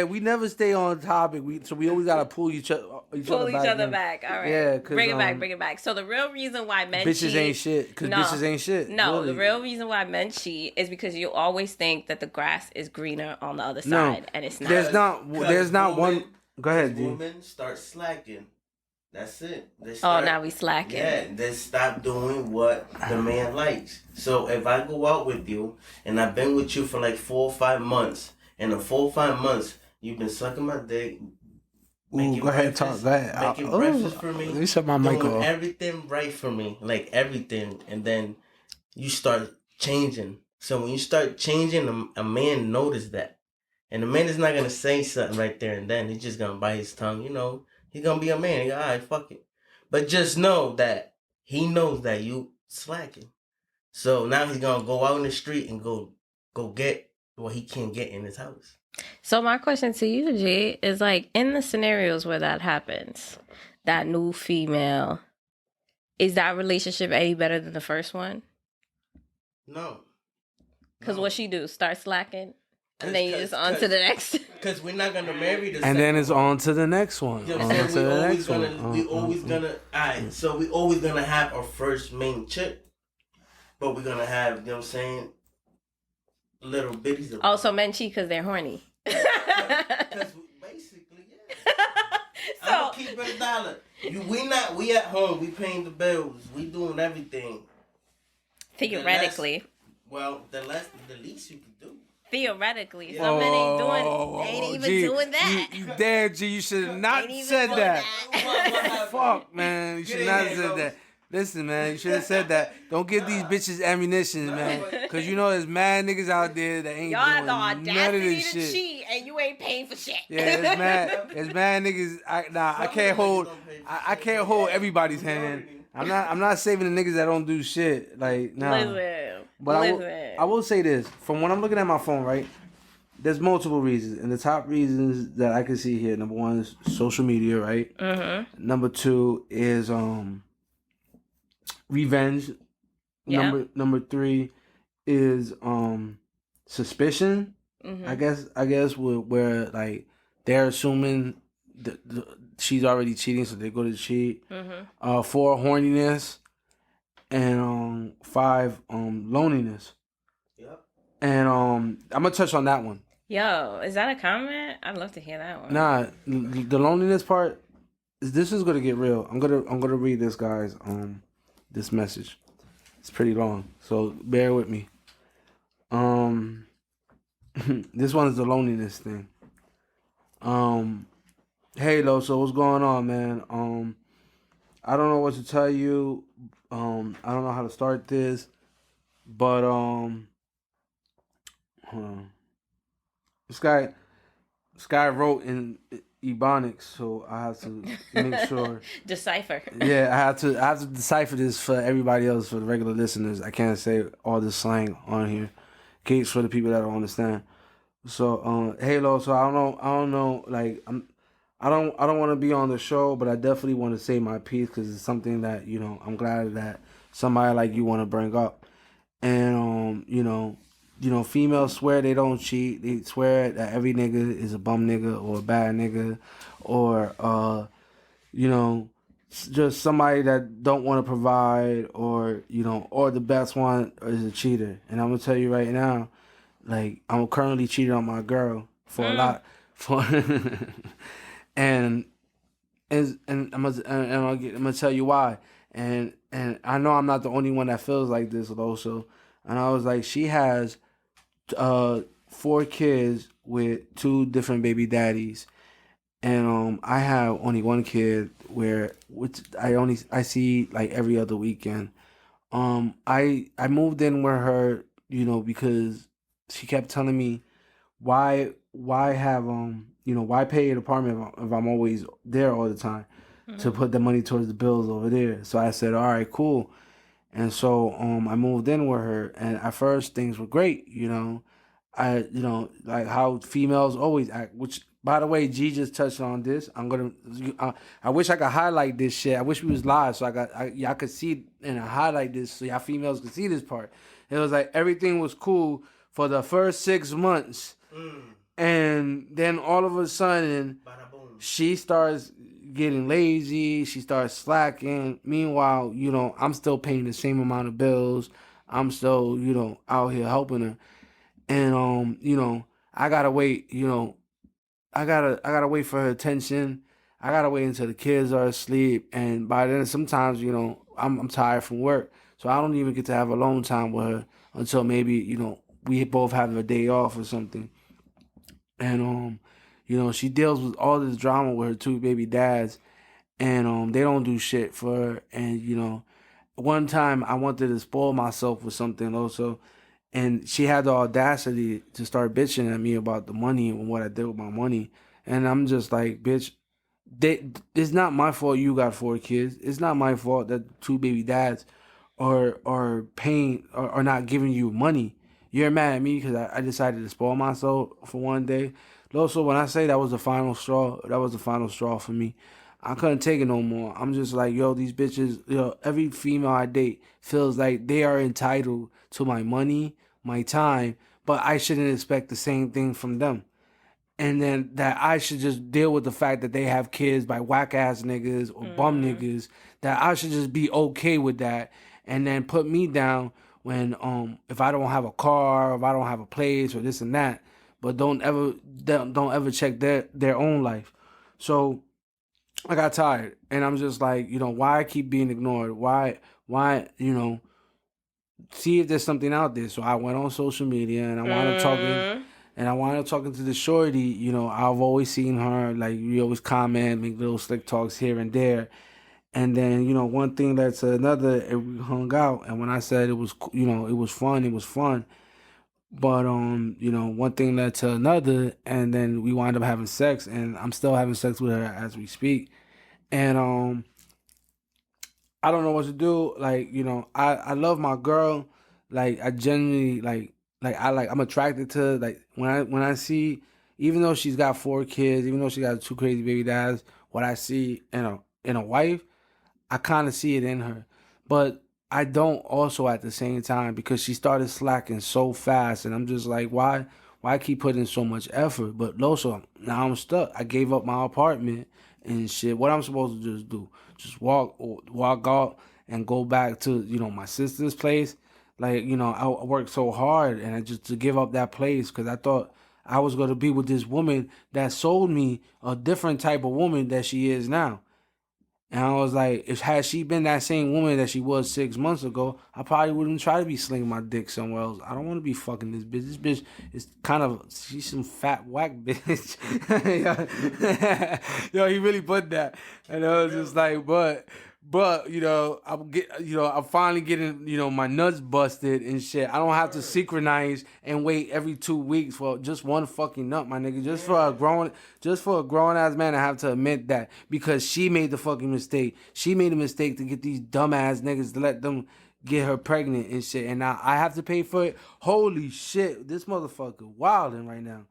we never stay on topic. So we always gotta pull each other back. All right. Yeah, bring it back. So the real reason why men bitches cheat, ain't shit. Cause bitches ain't shit. No, really. the real reason why men cheat is because you always think that the grass is greener on the other side, and it's not. There's not one. Go ahead, dude. Women start slacking. That's it. They Oh, start, now we slacking. Yeah, they stop doing what the man likes. So if I go out with you and I've been with you for like 4 or 5 months, and in 4 or 5 months you've been sucking my dick, Ooh, go ahead, talk. Go ahead. Making breakfast for me. Let me shut my mic doing off. everything right for me, like everything, and then you start changing. So when you start changing, a man notice that, and the man is not gonna say something right there and then. He's just gonna bite his tongue. You know, he's gonna be a man. He go, all right, fuck it. But just know that he knows that you slacking. So now he's gonna go out in the street and go get what he can get in his house. So my question to you, G, is like in the scenarios where that happens, that new female, is that relationship any better than the first one? No. Because what she do? Start slacking? And then you just on to Cause- the next. Because we're not gonna marry the And then it's on to the next one. You know On what I'm to saying? the next one. We always gonna. Alright, so we always gonna have our first main chick, but we're gonna have, you know what I'm saying, little bitties. Of Oh, so men cheat because they're horny. Because basically, yeah. I'm gonna keep it a dollar. We at home. We paying the bills. We doing everything. Theoretically. The least you can do. Theoretically. Some men ain't doing, ain't even G, doing that. You damn, G, you should have not Ain't even said doing that. Fuck, man. You should not have said that. Listen, man, you should have said that. Don't give these bitches ammunition, man. Because you know there's mad niggas out there that ain't Y'all have doing the none of audacity this to shit. cheat and you ain't paying for shit. Yeah, there's mad niggas. I can't hold everybody's hand. I'm not saving the niggas that don't do shit. Like, nah. Listen. But I will say this. From when I'm looking at my phone, right? There's multiple reasons. And the top reasons that I can see here, number one is social media, right? Mm-hmm. Number two is revenge. Yeah. Number three is suspicion. Mm-hmm. I guess where like they're assuming she's already cheating, so they go to cheat. Mm-hmm. 4, horniness, and 5, loneliness. Yep. And I'm gonna touch on that one. Yo, is that a comment? I'd love to hear that one. Nah, the loneliness part. This is gonna get real. I'm gonna read this guy's this message. It's pretty long, so bear with me. This one is the loneliness thing. Hey, Lo, so what's going on, man? I don't know what to tell you. I don't know how to start this, but hold on. This guy wrote in Ebonics, so I have to make sure. Decipher. Yeah, I have to decipher this for everybody else, for the regular listeners. I can't say all this slang on here. Case for the people that don't understand. So, Halo. So I don't know. Like I don't want to be on the show, but I definitely want to say my piece because it's something that I'm glad that somebody like you want to bring up. And females swear they don't cheat. They swear that every nigga is a bum nigga or a bad nigga, or just somebody that don't want to provide, or the best one is a cheater. And I'm gonna tell you right now, like I'm currently cheating on my girl for a lot, and I'm gonna tell you why. And I know I'm not the only one that feels like this also. And I was like, she has 4 kids with 2 different baby daddies, and I have only 1 kid which I see like every other weekend. I moved in with her, because she kept telling me why have why pay an apartment if I'm always there all the time to put the money towards the bills over there. So I said, all right, cool. And so I moved in with her, and at first things were great, like how females always act, which by the way, G just touched on this. I wish I could highlight this shit. I wish we was live so y'all could see and highlight this so y'all females could see this part. It was like everything was cool for the first 6 months. And then all of a sudden she starts getting lazy, she starts slacking. Meanwhile, I'm still paying the same amount of bills. I'm still, out here helping her. And I gotta wait, I gotta wait for her attention. I gotta wait until the kids are asleep. And by then sometimes, I'm tired from work. So I don't even get to have alone time with her until maybe, we both have a day off or something. And she deals with all this drama with her 2 baby dads, and they don't do shit for her. And one time I wanted to spoil myself with something also, and she had the audacity to start bitching at me about the money and what I did with my money. And I'm just like, bitch, it's not my fault you got 4 kids. It's not my fault that 2 baby dads are paying or not giving you money. You're mad at me because I decided to spoil myself for one day. Also, when I say that was the final straw, that was the final straw for me. I couldn't take it no more. I'm just like, yo, these bitches, every female I date feels like they are entitled to my money, my time, but I shouldn't expect the same thing from them. And then that I should just deal with the fact that they have kids by whack ass niggas or bum niggas, that I should just be okay with that, and then put me down when if I don't have a car, or if I don't have a place or this and that, but don't ever check their own life. So I got tired, and I'm just like, why I keep being ignored? Why see if there's something out there. So I went on social media, and I wound up talking. And I wound up talking to the shorty. I've always seen her, like, we always comment, make little slick talks here and there. And then, one thing led to another, and we hung out. And when I said it was, it was fun. But, one thing led to another, and then we wound up having sex, and I'm still having sex with her as we speak. And, I don't know what to do. Like, I love my girl. Like, I genuinely, I'm attracted to, like, when I see, even though she's got 4 kids, even though she got 2 crazy baby dads, what I see in a wife, I kind of see it in her. But I don't also at the same time, because she started slacking so fast, and I'm just like, why keep putting so much effort? But also, now I'm stuck. I gave up my apartment and shit. What I'm supposed to just do? Just walk out and go back to, my sister's place? Like, I worked so hard, and I just to give up that place because I thought I was going to be with this woman that sold me a different type of woman that she is now. And I was like, had she been that same woman that she was 6 months ago, I probably wouldn't try to be slinging my dick somewhere else. I don't want to be fucking this bitch. This bitch is she's some fat whack bitch. Yo, he really put that. And I was just like, but I'm finally getting, my nuts busted and shit. I don't have to synchronize and wait every 2 weeks for just one fucking nut, my nigga. Just for a grown ass man to have to admit that because she made the fucking mistake. She made a mistake to get these dumbass niggas to let them get her pregnant and shit. And now I have to pay for it. Holy shit, this motherfucker wilding right now.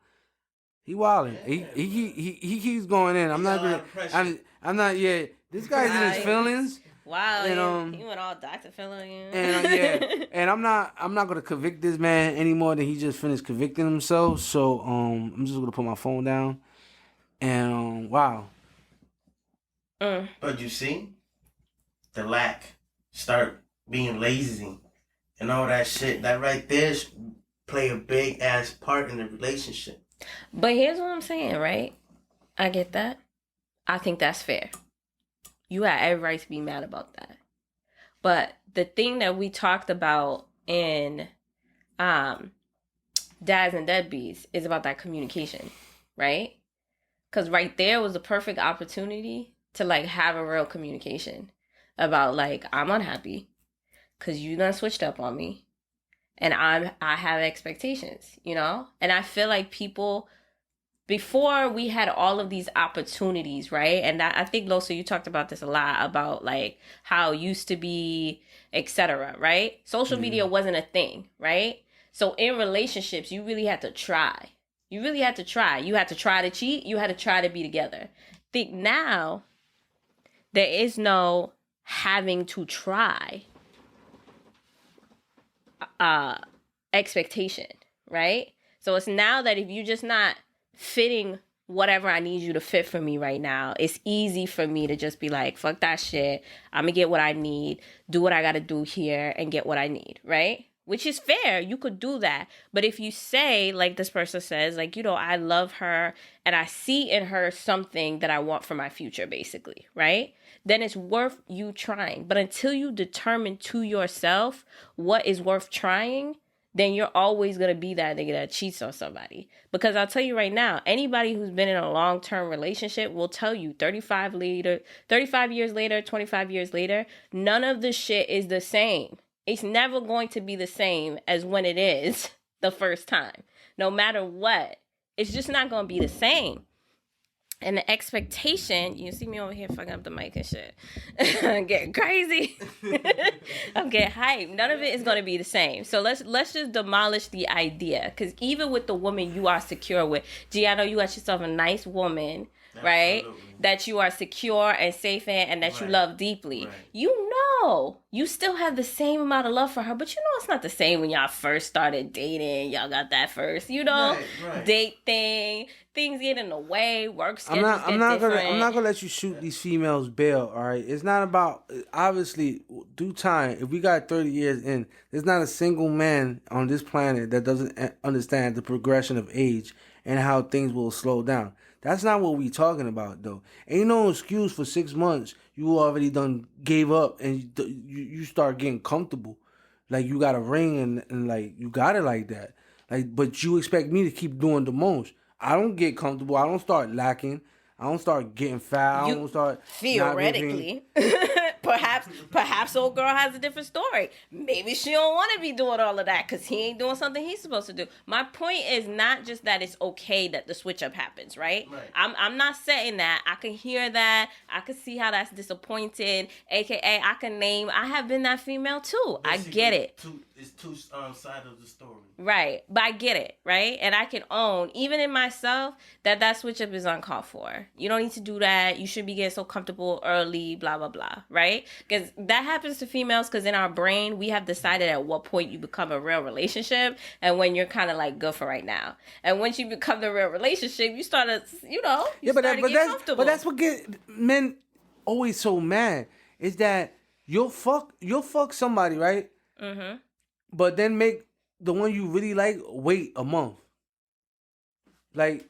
He wilding. He keeps going in. I'm not. Yeah. This guy's in his feelings. Wow, and, he went all Dr. Phil on you. And and I'm not gonna convict this man any more than he just finished convicting himself. So I'm just gonna put my phone down. And wow. But you see, the lack, start being lazy, and all that shit. That right there play a big ass part in the relationship. But here's what I'm saying, right? I get that. I think that's fair. You have every right to be mad about that. But the thing that we talked about in Dads and Deadbeats is about that communication, right? Because right there was the perfect opportunity to like have a real communication about like, I'm unhappy because you done switched up on me and I have expectations, And I feel like people... Before we had all of these opportunities, right? And I think, Loso, you talked about this a lot, about like how it used to be, etc., right? Social media wasn't a thing, right? So in relationships, you really had to try. You had to try to cheat. You had to try to be together. Think now, there is no having to try expectation, right? So it's now that if you're just not fitting whatever I need you to fit for me right now, it's easy for me to just be like, fuck that shit. I'm gonna get what I need, do what I gotta do here, and get what I need, right? Which is fair. You could do that. But if you say, like this person says, like, I love her and I see in her something that I want for my future, basically, right? Then it's worth you trying. But until you determine to yourself what is worth trying, then you're always going to be that nigga that cheats on somebody. Because I'll tell you right now, anybody who's been in a long-term relationship will tell you 35 years later, 25 years later, none of the shit is the same. It's never going to be the same as when it is the first time. No matter what, it's just not going to be the same. And the expectation, you see me over here fucking up the mic and shit. I'm getting crazy. I'm getting hyped. None of it is going to be the same. So let's just demolish the idea. Because even with the woman you are secure with, I know you got yourself a nice woman, right? That you are secure and safe in and that you love deeply. Right. You know, you still have the same amount of love for her, but you know it's not the same when y'all first started dating. Y'all got that first, date thing. Things get in the way. Work schedules I'm not gonna let you shoot these females bail. All right, it's not about obviously due time. If we got 30 years in, there's not a single man on this planet that doesn't understand the progression of age and how things will slow down. That's not what we talking about though. Ain't no excuse for 6 months. You already done gave up and you start getting comfortable, like you got a ring and like you got it like that. Like, but you expect me to keep doing the most. I don't get comfortable. I don't start lacking. I don't start getting fat. I don't start theoretically. Perhaps old girl has a different story. Maybe she don't want to be doing all of that because he ain't doing something he's supposed to do. My point is not just that it's okay that the switch up happens, right? I'm not saying that. I can hear that. I can see how that's disappointing. AKA, I have been that female too. I get it. It's two sides of the story. Right. But I get it, right? And I can own, even in myself, that switch up is uncalled for. You don't need to do that. You shouldn't be getting so comfortable early, blah, blah, blah, right? Because that happens to females because in our brain, we have decided at what point you become a real relationship and when you're kind of like good for right now. And once you become the real relationship, you start to, comfortable. But that's what get men always so mad is that you'll fuck somebody, right? Mm-hmm. But then make the one you really like wait a month. Like,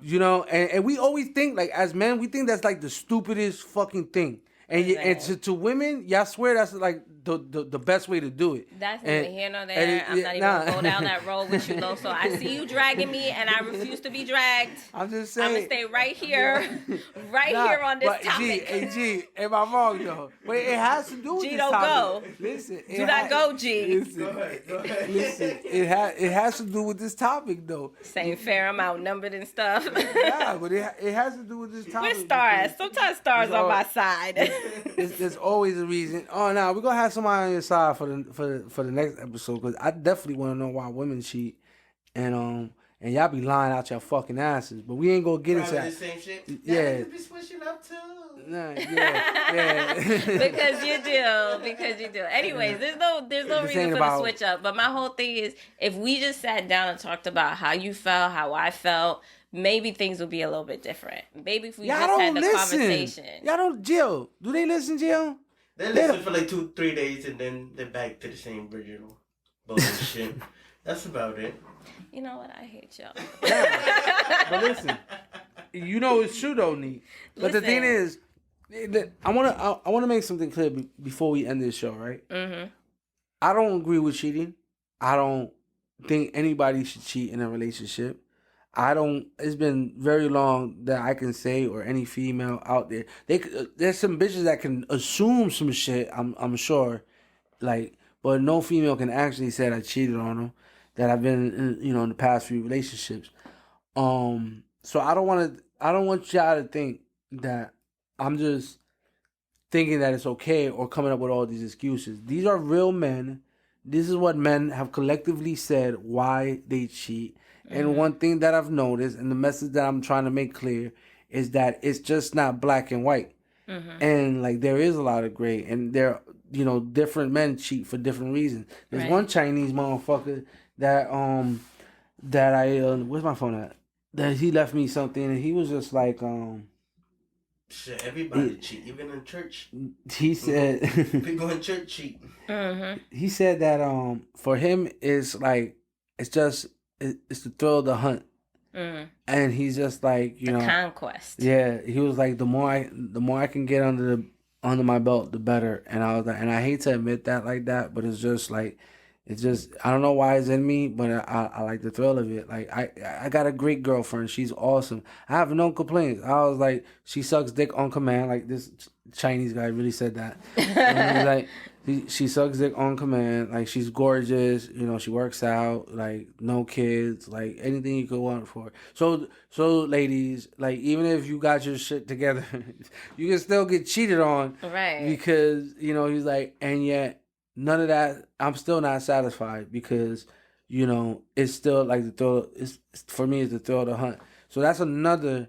and we always think, like, as men, we think that's like the stupidest fucking thing. And to women, I swear that's like the best way to do it. That's neither here nor there. I'm not even gonna go down that road with you, though. So I see you dragging me, and I refuse to be dragged. I'm just saying. I'm gonna stay right here, here on this topic. G, am I wrong, though? But it has to do with this topic. Go. Listen, do not go, G. Listen, go ahead. Listen, it has to do with this topic, though. Same fair, I'm outnumbered and stuff. Yeah, but it has to do with this topic. We're stars. Sometimes stars on my side. There's always a reason. Oh, now we're gonna have somebody on your side for the next episode because I definitely want to know why women cheat, and y'all be lying out your fucking asses. But we ain't gonna get into that. The same shit. Yeah. Be switching up too. Nah, yeah. because you do. Anyways, there's no reason for the switch up. But my whole thing is, if we just sat down and talked about how you felt, how I felt, maybe things would be a little bit different. Maybe if we just had the conversation. Y'all don't, Jill. Do they listen, Jill? They listen for like 2-3 days and then they're back to the same original bullshit. That's about it. You know what? I hate y'all. But listen, it's true though, Nee. But the thing is, I wanna make something clear before we end this show, right? Mm-hmm. I don't agree with cheating. I don't think anybody should cheat in a relationship. It's been very long that I can say, or any female out there, there's some bitches that can assume some shit, I'm sure, like, but no female can actually say I cheated on them, that I've been in the past few relationships. So I don't want y'all to think that I'm just thinking that it's okay or coming up with all these excuses. These are real men. This is what men have collectively said why they cheat. And one thing that I've noticed, and the message that I'm trying to make clear, is that it's just not black and white. Mm-hmm. And like there is a lot of gray, and different men cheat for different reasons. There's one Chinese motherfucker that where's my phone at? That he left me something, and he was just like shit, everybody cheat, even in church. He said people in church cheat. Mm-hmm. He said that for him it's like it's the thrill of the hunt. Mm. And he's just like, the conquest. Yeah, he was like, the more I can get under my belt, the better. And I was like, and I hate to admit that like that, but it's just like, It's just I don't know why it's in me, but I like the thrill of it. Like I got a great girlfriend. She's awesome. I have no complaints. I was like, she sucks dick on command. Like this Chinese guy really said that. And he's like she sucks dick on command. Like she's gorgeous. You know, she works out. Like no kids. Like anything you could want for her. So ladies, like even if you got your shit together, you can still get cheated on. Right. Because he's like, and yet. None of that. I'm still not satisfied because, it's still like the thrill. It's for me. It's the thrill of the hunt. So that's another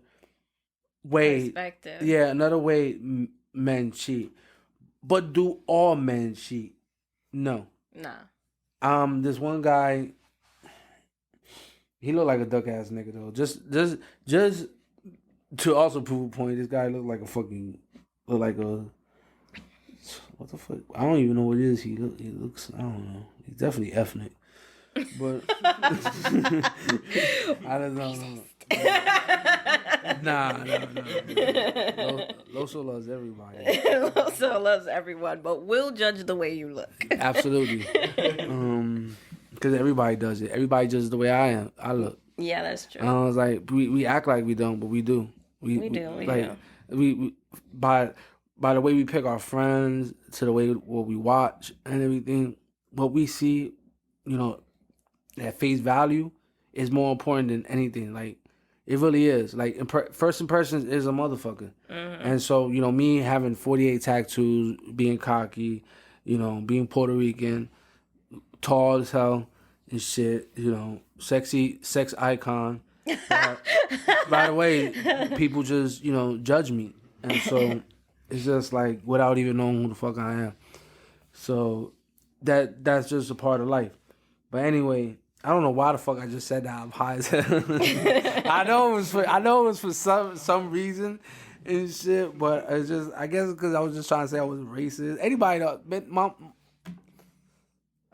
way. Perspective. Yeah, another way men cheat. But do all men cheat? No. Nah. This one guy. He looked like a duck ass nigga though. Just to also prove a point. This guy looked like a. What the fuck? I don't even know what it is. He looks. I don't know. He's definitely ethnic, but I don't know. Nah. Loso loves everybody. Loso loves everyone, but will judge the way you look. Absolutely. Because everybody does it. Everybody judges the way I look. Yeah, that's true. I was like, we act like we don't, but we do. We do. We by the way we pick our friends, to the way what we watch and everything, what we see, at face value is more important than anything. Like, it really is. Like, first impressions is a motherfucker. Mm-hmm. And so, me having 48 tattoos, being cocky, being Puerto Rican, tall as hell and shit, sexy, sex icon. By the way, people just, judge me. And so... It's just like without even knowing who the fuck I am. So that's just a part of life. But anyway, I don't know why the fuck I just said that I'm high as hell. I know it was for some reason and shit, but it's just I guess because I was just trying to say I was racist. Anybody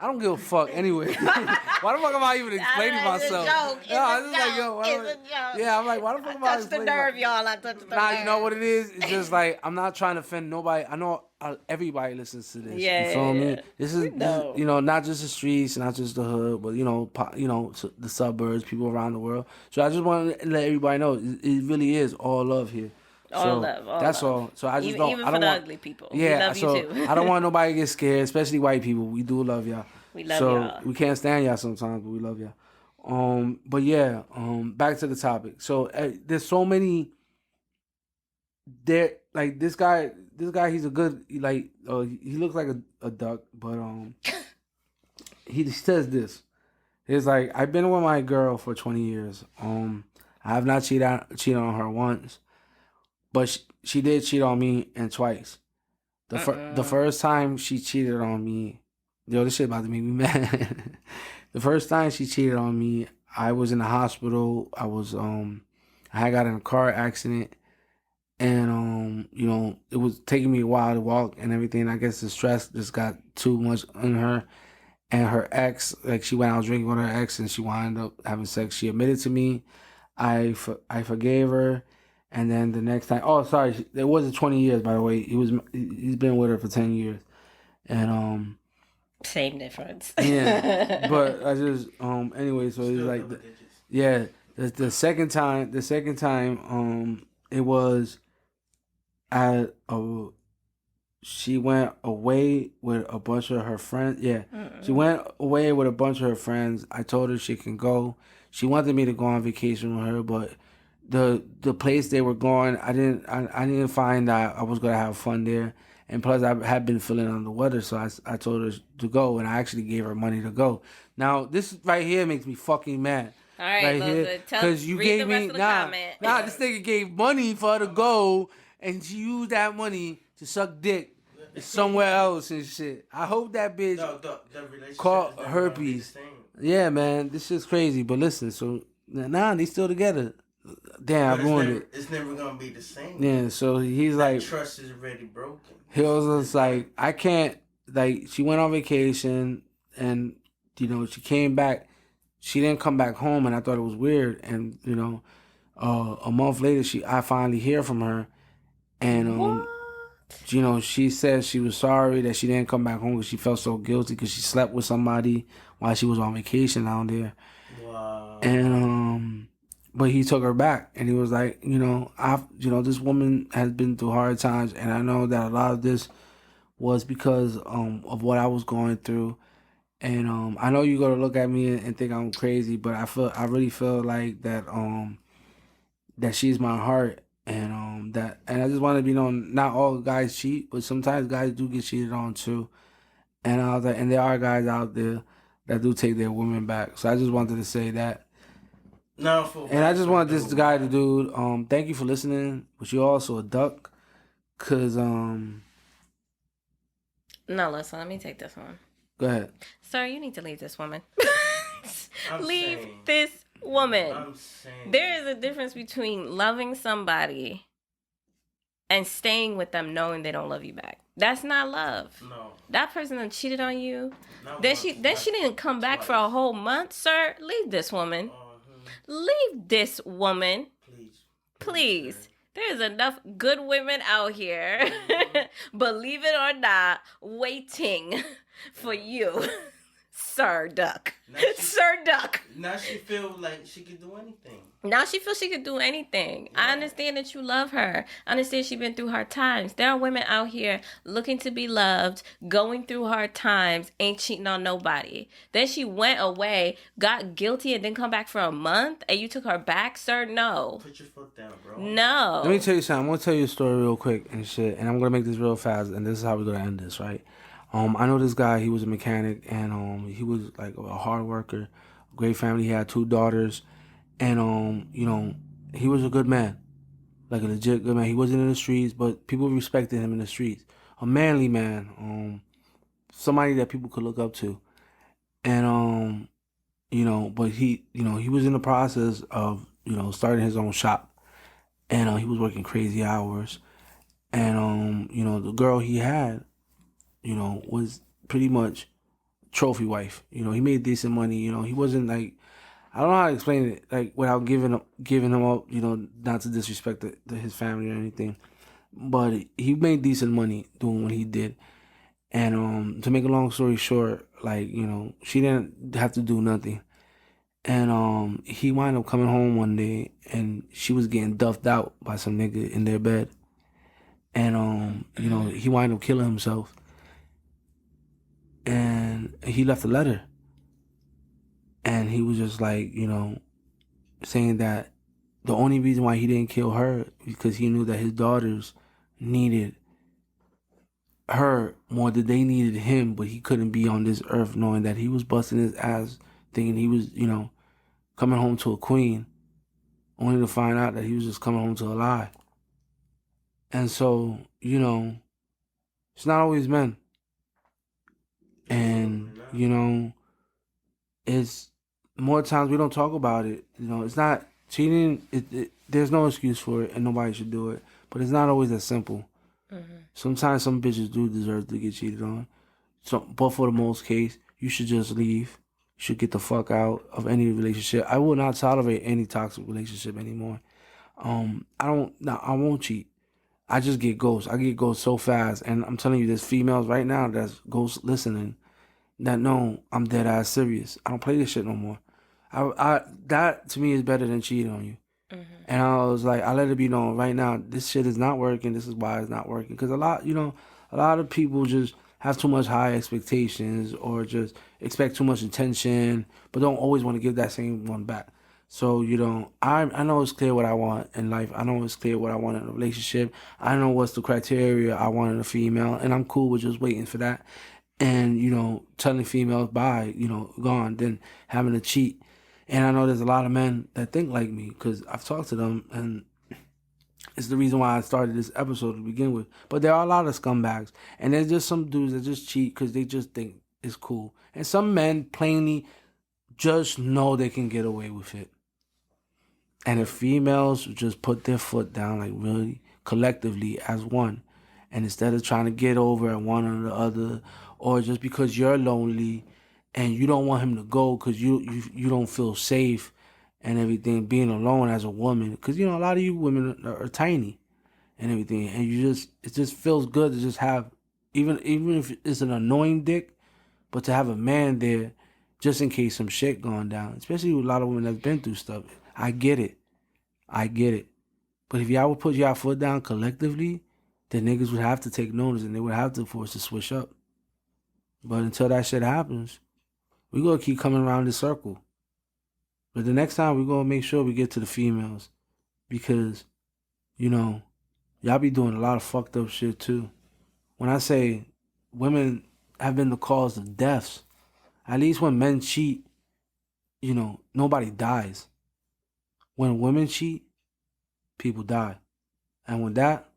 I don't give a fuck anyway. Why the fuck am I even explaining myself? It's a joke. Yeah, I'm like, why the fuck am I explaining myself? I touched the nerve. You know what it is? It's just like, I'm not trying to offend nobody. I know everybody listens to this. Yeah, you feel me? This is, know. Not just the streets, not just the hood, but, the suburbs, people around the world. So I just want to let everybody know, it really is all love here. All love. That's all. So I just don't. Even I don't for the want, ugly people. Yeah, we love you too. I don't want nobody to get scared, especially white people. We do love y'all. We love y'all. We can't stand y'all sometimes, but we love y'all. But yeah, back to the topic. So there's so many. There, like this guy, he's a good he looks like a duck, but he says this. He's like, I've been with my girl for 20 years. I have not cheated on her once. But she did cheat on me and twice. The first time she cheated on me, this shit about to make me mad. The first time she cheated on me, I was in the hospital. I had got in a car accident, and it was taking me a while to walk and everything. I guess the stress just got too much on her, and her ex, like she went out drinking with her ex, and she wound up having sex. She admitted to me. I forgave her. And then the next time, it wasn't 20 years, by the way. He's been with her for 10 years, and same difference. Yeah, but I just anyway. So it's like, the second time, it was at she went away with a bunch of her friends. Yeah, she went away with a bunch of her friends. I told her she can go. She wanted me to go on vacation with her, but the place they were going, I didn't find that I was gonna have fun there, and plus I had been feeling under the weather, so I told her to go, and I actually gave her money to go. Now this right here makes me fucking mad. All right, because you gave me this nigga gave money for her to go, and she used that money to suck dick somewhere else and shit. I hope that bitch caught herpes. Yeah, man, this shit's crazy. But listen, so they still together. Damn, I ruined it. It's never gonna be the same. Yeah, so he's like, trust is already broken. He was just like, I can't. Like, she went on vacation, and she came back. She didn't come back home, and I thought it was weird. And a month later, I finally hear from her, and you know, she said she was sorry that she didn't come back home because she felt so guilty because she slept with somebody while she was on vacation down there. Wow. And but he took her back, and he was like, you know, this woman has been through hard times, and I know that a lot of this was because of what I was going through. And I know you're gonna look at me and think I'm crazy, but I really feel like that she's my heart, and and I just want to be known. Not all guys cheat, but sometimes guys do get cheated on too. And I was like, and there are guys out there that do take their women back. So I just wanted to say that. No, And I just want this guy to do. Thank you for listening, but you're also a duck, cause No, listen. Let me take this one. Go ahead. Sir, you need to leave this woman. I'm Leave saying. this woman. I'm saying. There is a difference between loving somebody and staying with them knowing they don't love you back. That's not love. No. That person that cheated on you, Not then once, she not didn't come back for a twice. whole month. Sir, leave this woman. Leave this woman. Please. There's enough good women out here, believe it or not, waiting for you. Sir Duck. Sir Duck. Now she feel like she could do anything. Now she feels she could do anything. Yeah. I understand that you love her. I understand she's been through hard times. There are women out here looking to be loved, going through hard times, ain't cheating on nobody. Then she went away, got guilty, and then come back for a month, and you took her back? Sir, no. Put your foot down, bro. No. Let me tell you something. I'm gonna tell you a story real quick and shit, and I'm gonna make this real fast. And this is how we're gonna end this, right? I know this guy. He was a mechanic, and he was like a hard worker, great family. He had 2 daughters, and you know, he was a good man, like a legit good man. He wasn't in the streets, but people respected him in the streets. A manly man, somebody that people could look up to, and you know, but he was in the process of starting his own shop, and he was working crazy hours, and you know, the girl he had, was pretty much trophy wife. He made decent money. He wasn't like, I don't know how to explain it, like without giving him up. Not to disrespect his family or anything, but he made decent money doing what he did. And to make a long story short, like she didn't have to do nothing. And he wound up coming home one day, and she was getting duffed out by some nigga in their bed. And he wound up killing himself. And he left a letter. And he was just like, saying that the only reason why he didn't kill her because he knew that his daughters needed her more than they needed him, but he couldn't be on this earth knowing that he was busting his ass, thinking he was, coming home to a queen, only to find out that he was just coming home to a lie. And so, it's not always men. And, it's more times we don't talk about it. It's not cheating. There's no excuse for it, and nobody should do it. But it's not always that simple. Mm-hmm. Sometimes some bitches do deserve to get cheated on. But for the most case, you should just leave. You should get the fuck out of any relationship. I will not tolerate any toxic relationship anymore. I won't cheat. I just get ghosts. I get ghosts so fast. And I'm telling you, there's females right now that's ghosts listening that know I'm dead ass serious. I don't play this shit no more. That to me is better than cheating on you. Mm-hmm. And I was like, I let it be known right now, this shit is not working. This is why it's not working. Because a lot of people just have too much high expectations or just expect too much attention, but don't always want to give that same one back. So, I know it's clear what I want in life. I know it's clear what I want in a relationship. I know what's the criteria I want in a female, and I'm cool with just waiting for that. And, telling females bye, gone, then having to cheat. And I know there's a lot of men that think like me because I've talked to them, and it's the reason why I started this episode to begin with. But there are a lot of scumbags, and there's just some dudes that just cheat because they just think it's cool. And some men plainly just know they can get away with it. And if females just put their foot down, like really collectively as one, and instead of trying to get over at one or the other, or just because you're lonely and you don't want him to go because you don't feel safe and everything, being alone as a woman, because a lot of you women are tiny, and everything, and it just feels good to just have, even if it's an annoying dick, but to have a man there just in case some shit going down, especially with a lot of women that's been through stuff. I get it. But if y'all would put y'all foot down collectively, then niggas would have to take notice and they would have to force to switch up. But until that shit happens, we gonna keep coming around this circle. But the next time we gonna make sure we get to the females, because, you know, y'all be doing a lot of fucked up shit too. When I say women have been the cause of deaths, at least when men cheat, you know, nobody dies. When women cheat, people die. And with that,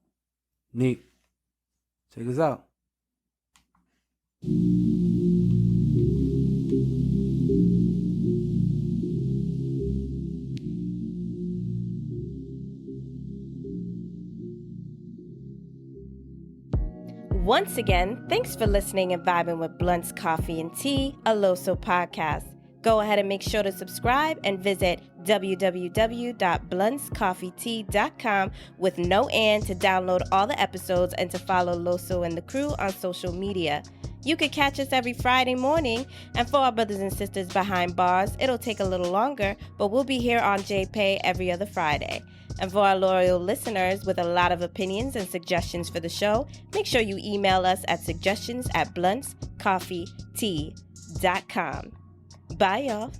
Nick, take us out. Once again, thanks for listening and vibing with Bluntz, Koffee, and Tea, a Loso podcast. Go ahead and make sure to subscribe and visit www.bluntzcoffeetea.com with no and to download all the episodes and to follow Loso and the crew on social media. You can catch us every Friday morning, and for our brothers and sisters behind bars, it'll take a little longer, but we'll be here on JPay every other Friday. And for our loyal listeners with a lot of opinions and suggestions for the show, make sure you email us at suggestions@bluntzcoffeetea.com. Bye, y'all.